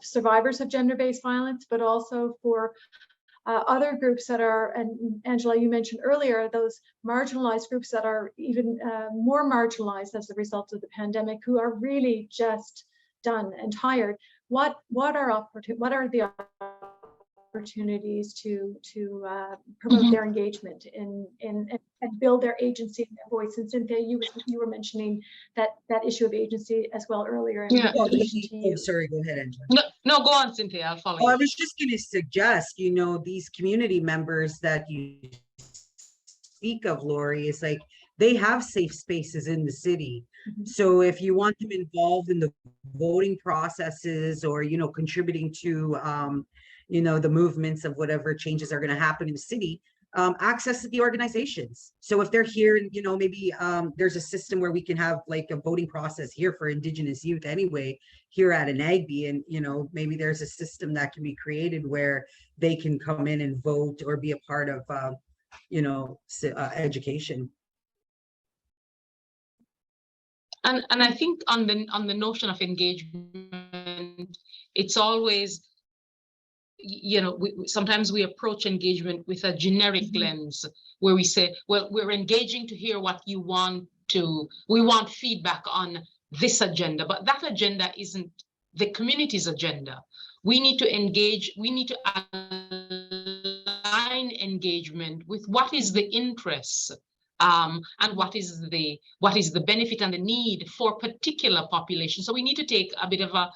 survivors of gender-based violence, but also for other groups that are, and Angela, you mentioned earlier, those marginalized groups that are even more marginalized as a result of the pandemic, who are really just done and tired. What are the opportunities to promote their engagement and build their agency and their voice? And Cynthia, you were mentioning that issue of agency as well earlier. Yeah. Sorry, go ahead, Angela. No, go on, Cynthia. I'll follow you. I was just going to suggest, you know, these community members that you speak of, Lori, is like they have safe spaces in the city. Mm-hmm. So if you want them involved in the voting processes, or, you know, contributing to you know, the movements of whatever changes are going to happen in the city, access to the organizations. So if they're here, you know, maybe there's a system where we can have like a voting process here for Indigenous youth anyway, here at ENAGB, and, you know, maybe there's a system that can be created where they can come in and vote or be a part of, you know, education. And I think on the notion of engagement, it's always, you know, sometimes we approach engagement with a generic lens where we say, well, we're engaging to hear what you want we want feedback on this agenda, but that agenda isn't the community's agenda. We need to engage, we need to align engagement with what is the interest and what is the benefit and the need for particular population. So we need to take a bit of a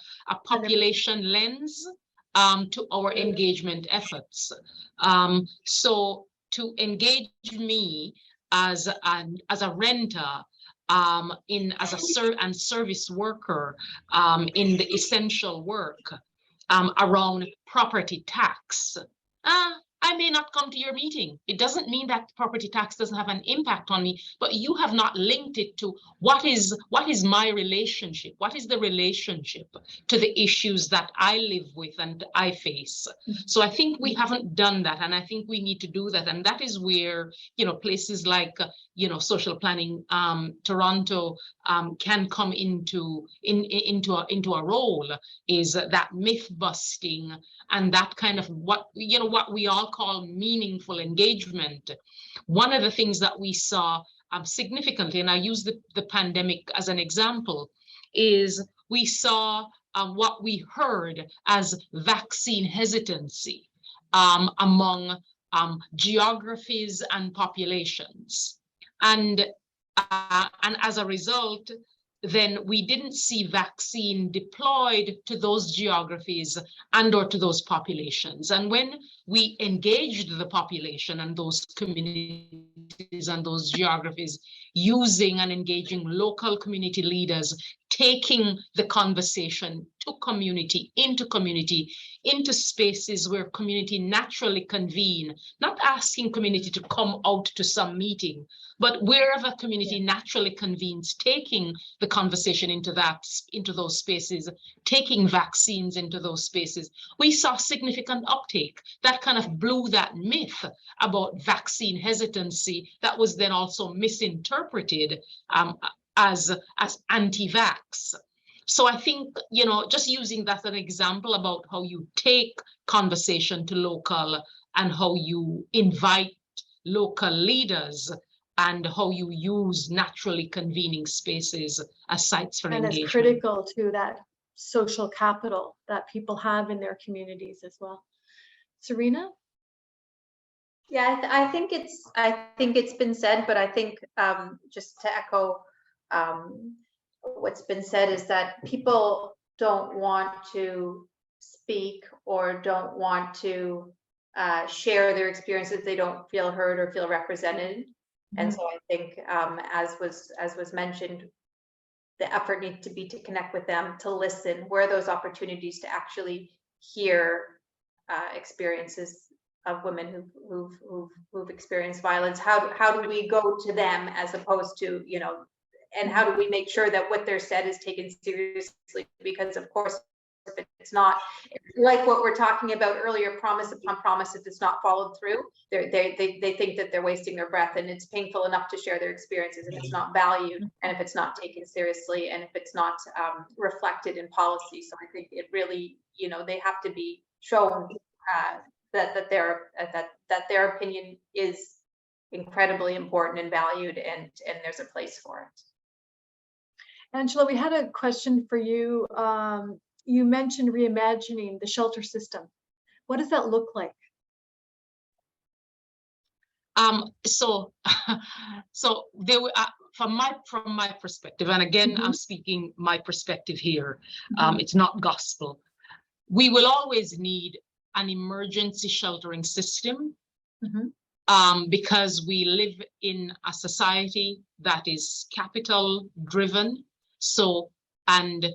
population lens to our engagement efforts. So to engage me as a renter, as a service worker in the essential work around property tax. I may not come to your meeting. It doesn't mean that property tax doesn't have an impact on me, but you have not linked it to what is my relationship? What is the relationship to the issues that I live with and I face? So I think we haven't done that, and I think we need to do that. And that is where, you know, places like, you know, social planning, Toronto can come into a role, is that myth busting and that kind of what we all call meaningful engagement. One of the things that we saw significantly, and I use the pandemic as an example, is we saw what we heard as vaccine hesitancy among geographies and populations. And as a result, then we didn't see vaccine deployed to those geographies and or to those populations. And when we engaged the population and those communities and those geographies using and engaging local community leaders, taking the conversation to community, into spaces where community naturally convene, not asking community to come out to some meeting, but wherever community naturally convenes, taking the conversation into those spaces, taking vaccines into those spaces. We saw significant uptake that kind of blew that myth about vaccine hesitancy that was then also misinterpreted as anti-vax. So I think, you know, just using that as an example about how you take conversation to local and how you invite local leaders and how you use naturally convening spaces as sites for engagement. And it's critical to that social capital that people have in their communities as well. Serena? Yeah, I think it's been said, but I think just to echo what's been said is that people don't want to speak or don't want to share their experiences. They don't feel heard or feel represented. Mm-hmm. And so I think as was mentioned, the effort needs to be to connect with them, to listen. Where are those opportunities to actually hear experiences of women who've experienced violence? How do we go to them as opposed to, you know, and how do we make sure that what they're said is taken seriously? Because of course, if it's not, like what we're talking about earlier, promise upon promise, if it's not followed through, they think that they're wasting their breath, and it's painful enough to share their experiences if it's not valued, and if it's not taken seriously, and if it's not reflected in policy. So I think it really, you know, they have to be shown that their opinion is incredibly important and valued, and there's a place for it. Angela, we had a question for you. You mentioned reimagining the shelter system. What does that look like? So there were, from my perspective, and again, mm-hmm. I'm speaking my perspective here. Mm-hmm. It's not gospel. We will always need an emergency sheltering system, mm-hmm. Because we live in a society that is capital driven. So, and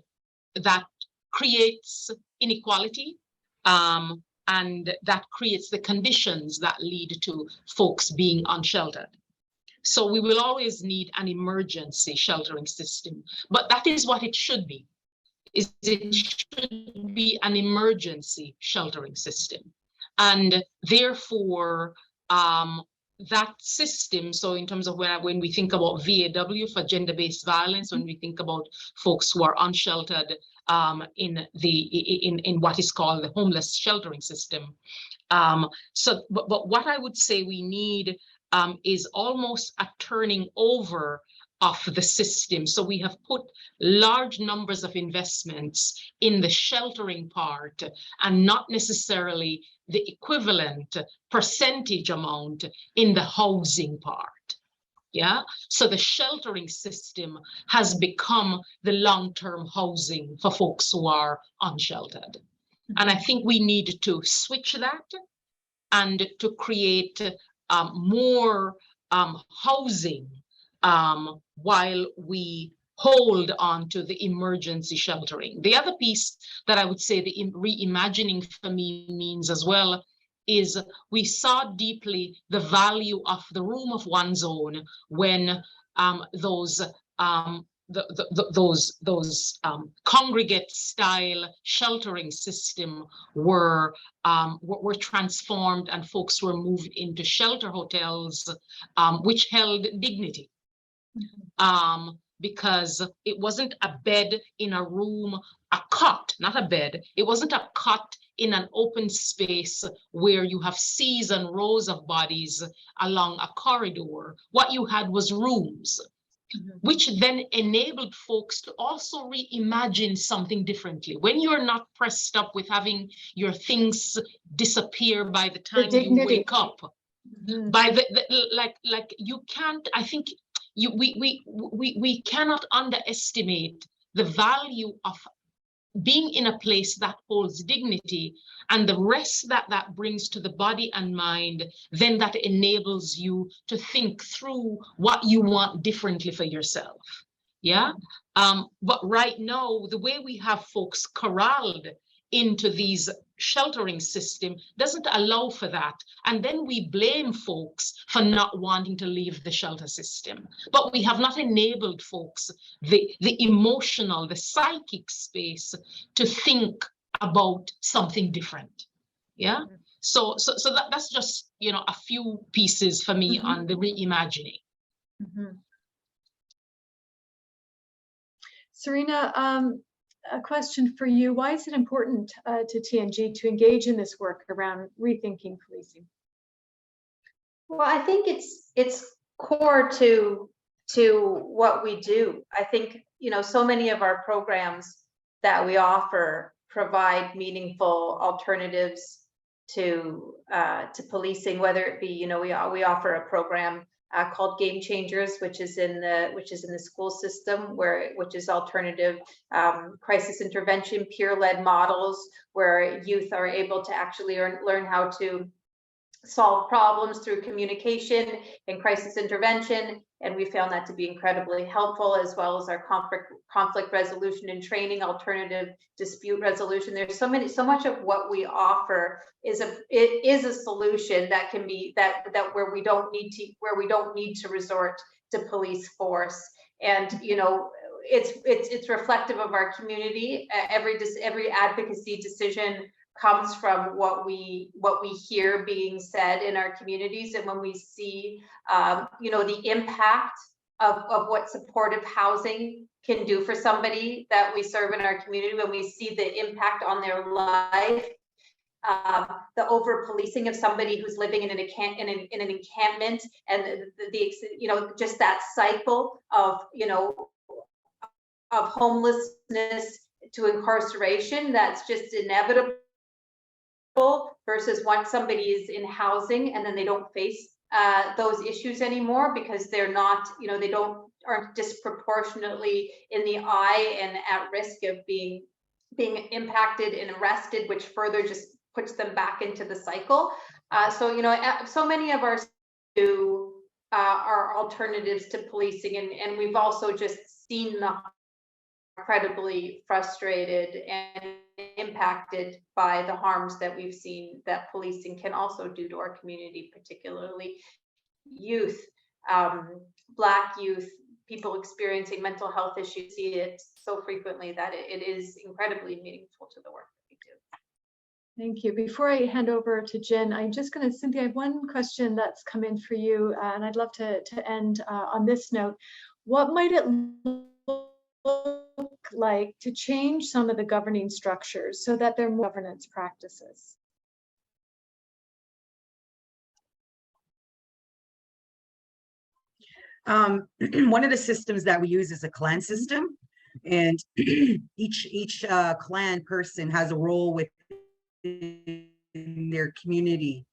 that creates inequality, and that creates the conditions that lead to folks being unsheltered. So we will always need an emergency sheltering system, but that is what it should be. It should be an emergency sheltering system. And therefore, that system, so in terms of when we think about VAW for gender-based violence, when we think about folks who are unsheltered in what is called the homeless sheltering system. But what I would say we need is almost a turning over of the system. So we have put large numbers of investments in the sheltering part and not necessarily the equivalent percentage amount in the housing part. Yeah, so the sheltering system has become the long-term housing for folks who are unsheltered. Mm-hmm. And I think we need to switch that and to create more housing while we hold on to the emergency sheltering. The other piece that I would say the reimagining for me means as well is we saw deeply the value of the room of one's own when those congregate style sheltering system were transformed, and folks were moved into shelter hotels, which held dignity. Mm-hmm. Because it wasn't a bed in a room, a cot, not a bed. It wasn't a cot in an open space where you have seas and rows of bodies along a corridor. What you had was rooms, mm-hmm. which then enabled folks to also reimagine something differently. When you're not pressed up with having your things disappear by the time you wake up, mm-hmm. by like you can't, I think, we cannot underestimate the value of being in a place that holds dignity and the rest that brings to the body and mind, then that enables you to think through what you want differently for yourself. Yeah. But right now, the way we have folks corralled into these sheltering system doesn't allow for that. And then we blame folks for not wanting to leave the shelter system. But we have not enabled folks the emotional, the psychic space to think about something different. Yeah. So that's just, you know, a few pieces for me on the reimagining. Serena, a question for you. Why is it important to TNG to engage in this work around rethinking policing? Well, I think it's core to what we do. I think, you know, so many of our programs that we offer provide meaningful alternatives to policing, whether it be, you know, we offer a program called Game Changers, which is in the school system, which is alternative crisis intervention, peer-led models, where youth are able to actually learn how to solve problems through communication and crisis intervention. And we found that to be incredibly helpful, as well as our conflict resolution and training, alternative dispute resolution. There's so much of what we offer is a solution that can be where we don't need to resort to police force. And, you know, it's reflective of our community. Every advocacy decision comes from what we hear being said in our communities, and when we see you know, the impact of what supportive housing can do for somebody that we serve in our community, when we see the impact on their life, the over policing of somebody who's living in an encampment, and the you know, just that cycle of, you know, of homelessness to incarceration, that's just inevitable, versus once somebody is in housing and then they don't face those issues anymore because they're not, you know, they aren't disproportionately in the eye and at risk of being impacted and arrested, which further just puts them back into the cycle. So, you know, so many of our are alternatives to policing, and we've also just seen the incredibly frustrated and impacted by the harms that we've seen that policing can also do to our community, particularly youth, Black youth, people experiencing mental health issues. See it so frequently that it is incredibly meaningful to the work that we do. Thank you. Before I hand over to Jen, I'm just going to, Cynthia, I have one question that's come in for you, and I'd love to end on this note. What might it look like to change some of the governing structures so that they're more governance practices? One of the systems that we use is a clan system, and each clan person has a role within their community.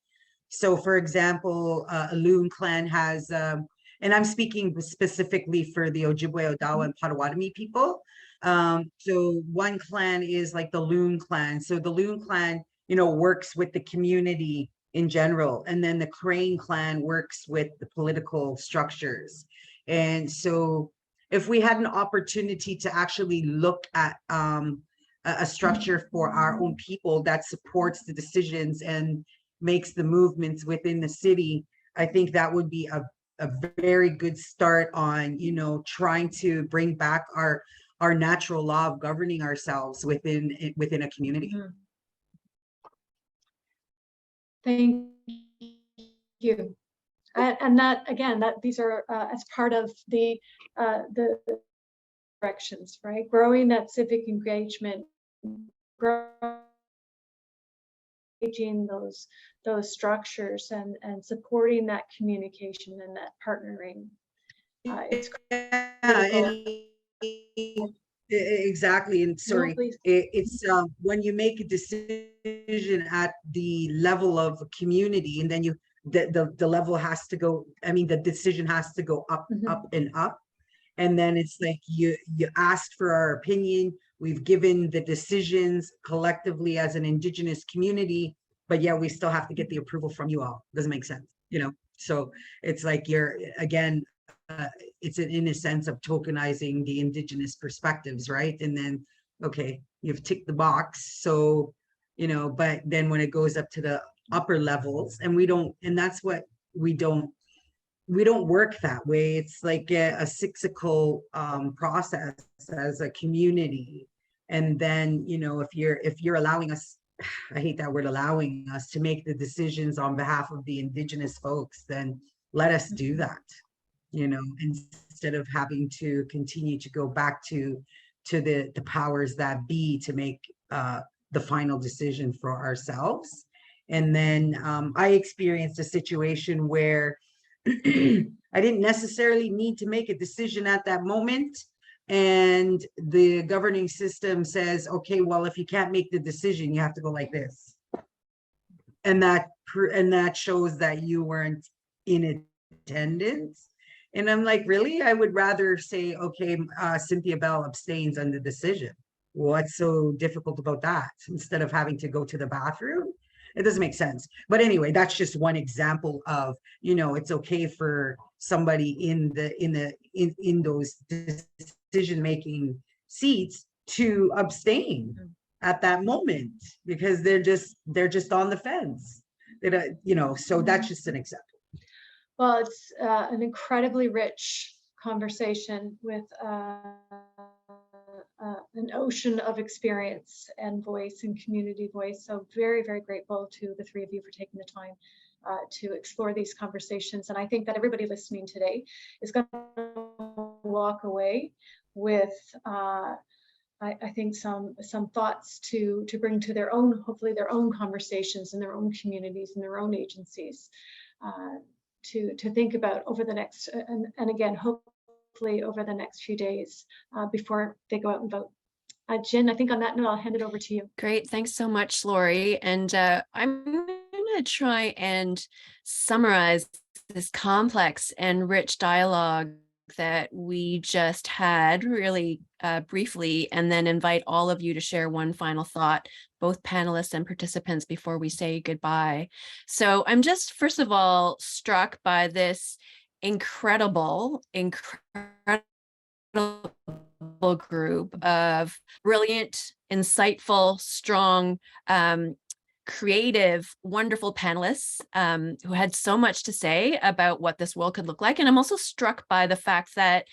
So, for example, a Loon clan has, and I'm speaking specifically for the Ojibwe, Odawa, and Potawatomi people. So one clan is like the Loon clan. So the Loon clan, you know, works with the community in general, and then the Crane clan works with the political structures. And so if we had an opportunity to actually look at a structure for our own people that supports the decisions and makes the movements within the city, I think that would be a very good start on, you know, trying to bring back our natural law of governing ourselves within a community. Thank you. And that, again, that these are as part of the directions, right? Growing that civic engagement, engaging those structures, and supporting that communication and that partnering. It's exactly. And sorry, it's when you make a decision at the level of a community, and then the level has to go, I mean, the decision has to go up, up and up. And then it's like you asked for our opinion, we've given the decisions collectively as an Indigenous community, but yeah, we still have to get the approval from you all. Doesn't make sense, you know? So it's like you're, again, it's in a sense of tokenizing the Indigenous perspectives, right? And then, okay, you've ticked the box. So, you know, but then when it goes up to the upper levels, and that's what we don't work that way. It's like a cyclical process as a community. And then, you know, if you're allowing us, I hate that word, allowing us to make the decisions on behalf of the Indigenous folks, then let us do that, you know, instead of having to continue to go back to the powers that be to make the final decision for ourselves. And then I experienced a situation where I didn't necessarily need to make a decision at that moment. And the governing system says, okay, well, if you can't make the decision, you have to go like this. And that shows that you weren't in attendance. And I'm like, really? I would rather say, okay, Cynthia Bell abstains on the decision. What's so difficult about that? Instead of having to go to the bathroom? It doesn't make sense. But anyway, that's just one example of, you know, it's okay for somebody in those decision-making seats to abstain at that moment because they're just on the fence. You know, so that's just an example. Well, it's an incredibly rich conversation with an ocean of experience and voice and community voice. So very, very grateful to the three of you for taking the time to explore these conversations. And I think that everybody listening today is going to walk away with, I think, some thoughts to bring to their own, hopefully their own conversations in their own communities and their own agencies to think about over the next, and again, hopefully over the next few days before they go out and vote. Jen, I think on that note, I'll hand it over to you. Great. Thanks so much, Lori. And I'm going to try and summarize this complex and rich dialogue that we just had really briefly, and then invite all of you to share one final thought, both panelists and participants, before we say goodbye. So I'm just, first of all, struck by this incredible group of brilliant, insightful, strong, creative, wonderful panelists who had so much to say about what this world could look like. And I'm also struck by the fact that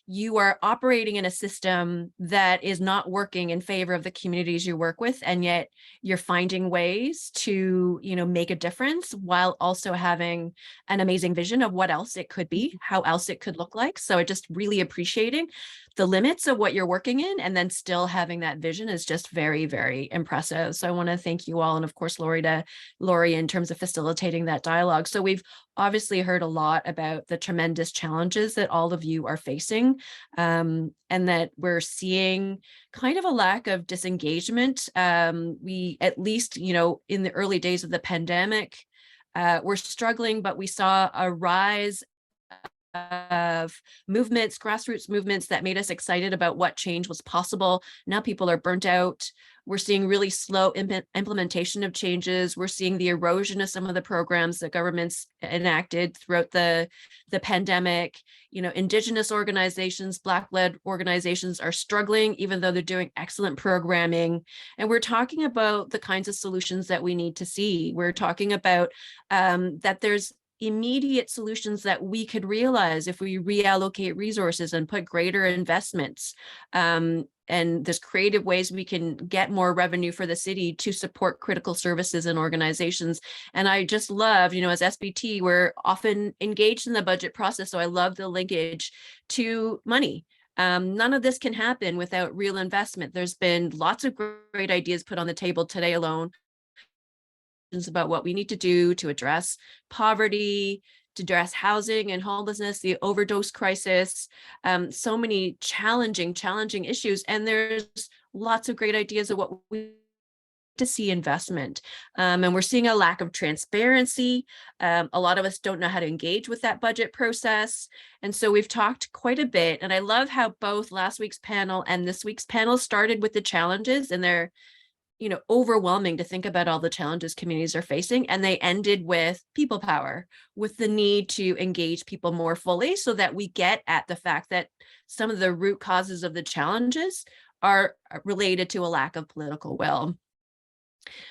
you are operating in a system that is not working in favor of the communities you work with, and yet you're finding ways to, you know, make a difference while also having an amazing vision of what else it could be, how else it could look like. So I just really appreciating the limits of what you're working in, and then still having that vision is just very, very impressive. So I want to thank you all, and of course Lori in terms of facilitating that dialogue. So we've obviously heard a lot about the tremendous challenges that all of you are facing, and that we're seeing kind of a lack of disengagement. We, at least, you know, in the early days of the pandemic, we're struggling, but we saw a rise of movements, grassroots movements that made us excited about what change was possible. Now people are burnt out. We're seeing really slow implementation of changes. We're seeing the erosion of some of the programs that governments enacted throughout the pandemic. You know, Indigenous organizations, Black-led organizations are struggling, even though they're doing excellent programming. And we're talking about the kinds of solutions that we need to see. We're talking about that there's immediate solutions that we could realize if we reallocate resources and put greater investments. And there's creative ways we can get more revenue for the city to support critical services and organizations. And I just love, you know, as SBT, we're often engaged in the budget process. So I love the linkage to money. None of this can happen without real investment. There's been lots of great ideas put on the table today alone about what we need to do to address poverty, to address housing and homelessness, the overdose crisis, so many challenging issues. And there's lots of great ideas of what we to see investment. And we're seeing a lack of transparency. A lot of us don't know how to engage with that budget process. And so we've talked quite a bit. And I love how both last week's panel and this week's panel started with the challenges, and they're overwhelming to think about all the challenges communities are facing. And they ended with people power, with the need to engage people more fully so that we get at the fact that some of the root causes of the challenges are related to a lack of political will.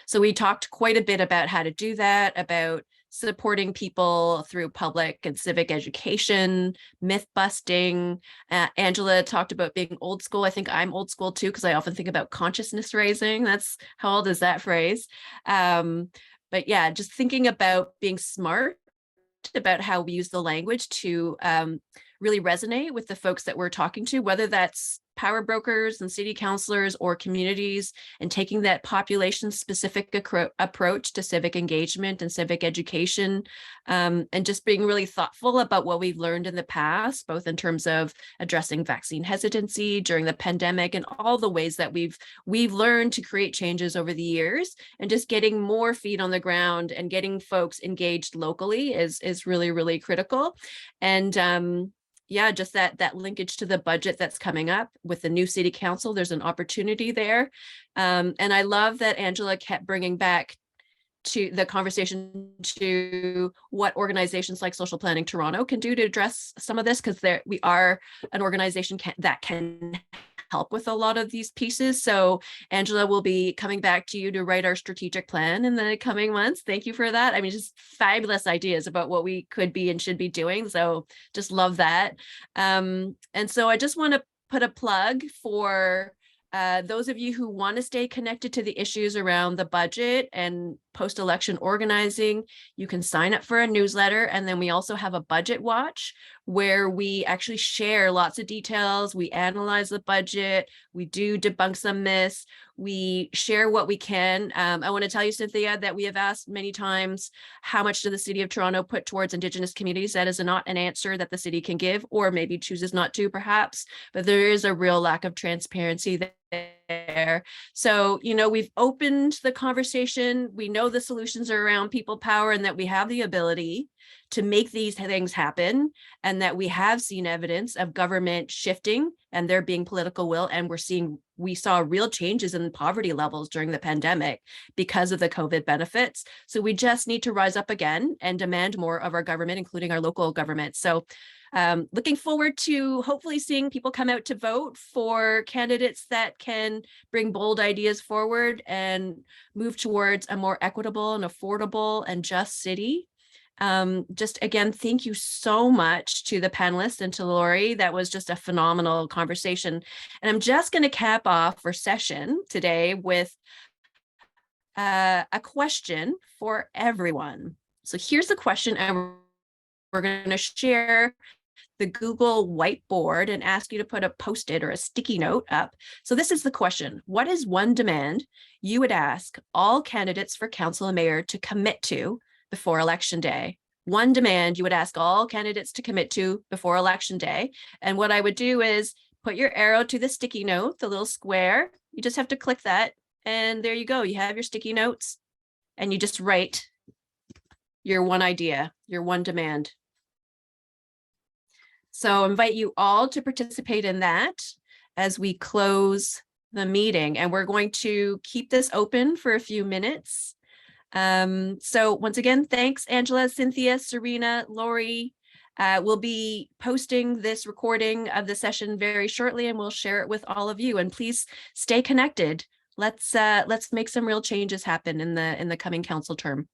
So we talked quite a bit about how to do that, about supporting people through public and civic education, myth busting. Angela talked about being old school. I think I'm old school too, because I often think about consciousness raising. That's how old is that phrase? But yeah, just thinking about being smart about how we use the language to really resonate with the folks that we're talking to, whether that's power brokers and city councilors or communities, and taking that population specific approach to civic engagement and civic education, and just being really thoughtful about what we've learned in the past, both in terms of addressing vaccine hesitancy during the pandemic and all the ways that we've learned to create changes over the years, and just getting more feet on the ground and getting folks engaged locally is really, really critical. And yeah, just that linkage to the budget that's coming up with the new city council. There's an opportunity there. And I love that Angela kept bringing back to the conversation to what organizations like Social Planning Toronto can do to address some of this, because we are an organization that can help with a lot of these pieces. So Angela will be coming back to you to write our strategic plan in the coming months. Thank you for that. I mean, just fabulous ideas about what we could be and should be doing. So just love that. And so I just want to put a plug for those of you who want to stay connected to the issues around the budget and post-election organizing. You can sign up for a newsletter, and then we also have a budget watch where we actually share lots of details. We analyze the budget, we do debunk some myths, we share what we can. I want to tell you, Cynthia, that we have asked many times, how much does the City of Toronto put towards Indigenous communities? That is not an answer that the city can give, or maybe chooses not to, perhaps, but there is a real lack of transparency there. So, we've opened the conversation. We know the solutions are around people power, and that we have the ability to make these things happen, and that we have seen evidence of government shifting and there being political will. And we saw real changes in poverty levels during the pandemic because of the COVID benefits. So we just need to rise up again and demand more of our government, including our local government. So looking forward to hopefully seeing people come out to vote for candidates that can bring bold ideas forward and move towards a more equitable and affordable and just city. Just again, thank you so much to the panelists and to Lori. That was just a phenomenal conversation. And I'm just going to cap off our session today with a question for everyone. So here's the question, and we're going to share the Google whiteboard and ask you to put a Post-it or a sticky note up. So this is the question: what is one demand you would ask all candidates for council and mayor to commit to before election day? One demand you would ask all candidates to commit to before election day. And what I would do is put your arrow to the sticky note, the little square. You just have to click that, and there you go. You have your sticky notes, and you just write your one idea, your one demand. So I invite you all to participate in that as we close the meeting. And we're going to keep this open for a few minutes. So once again, thanks, Angela, Cynthia, Serena, Lori. We'll be posting this recording of the session very shortly, and we'll share it with all of you. And please stay connected. Let's make some real changes happen in the coming council term.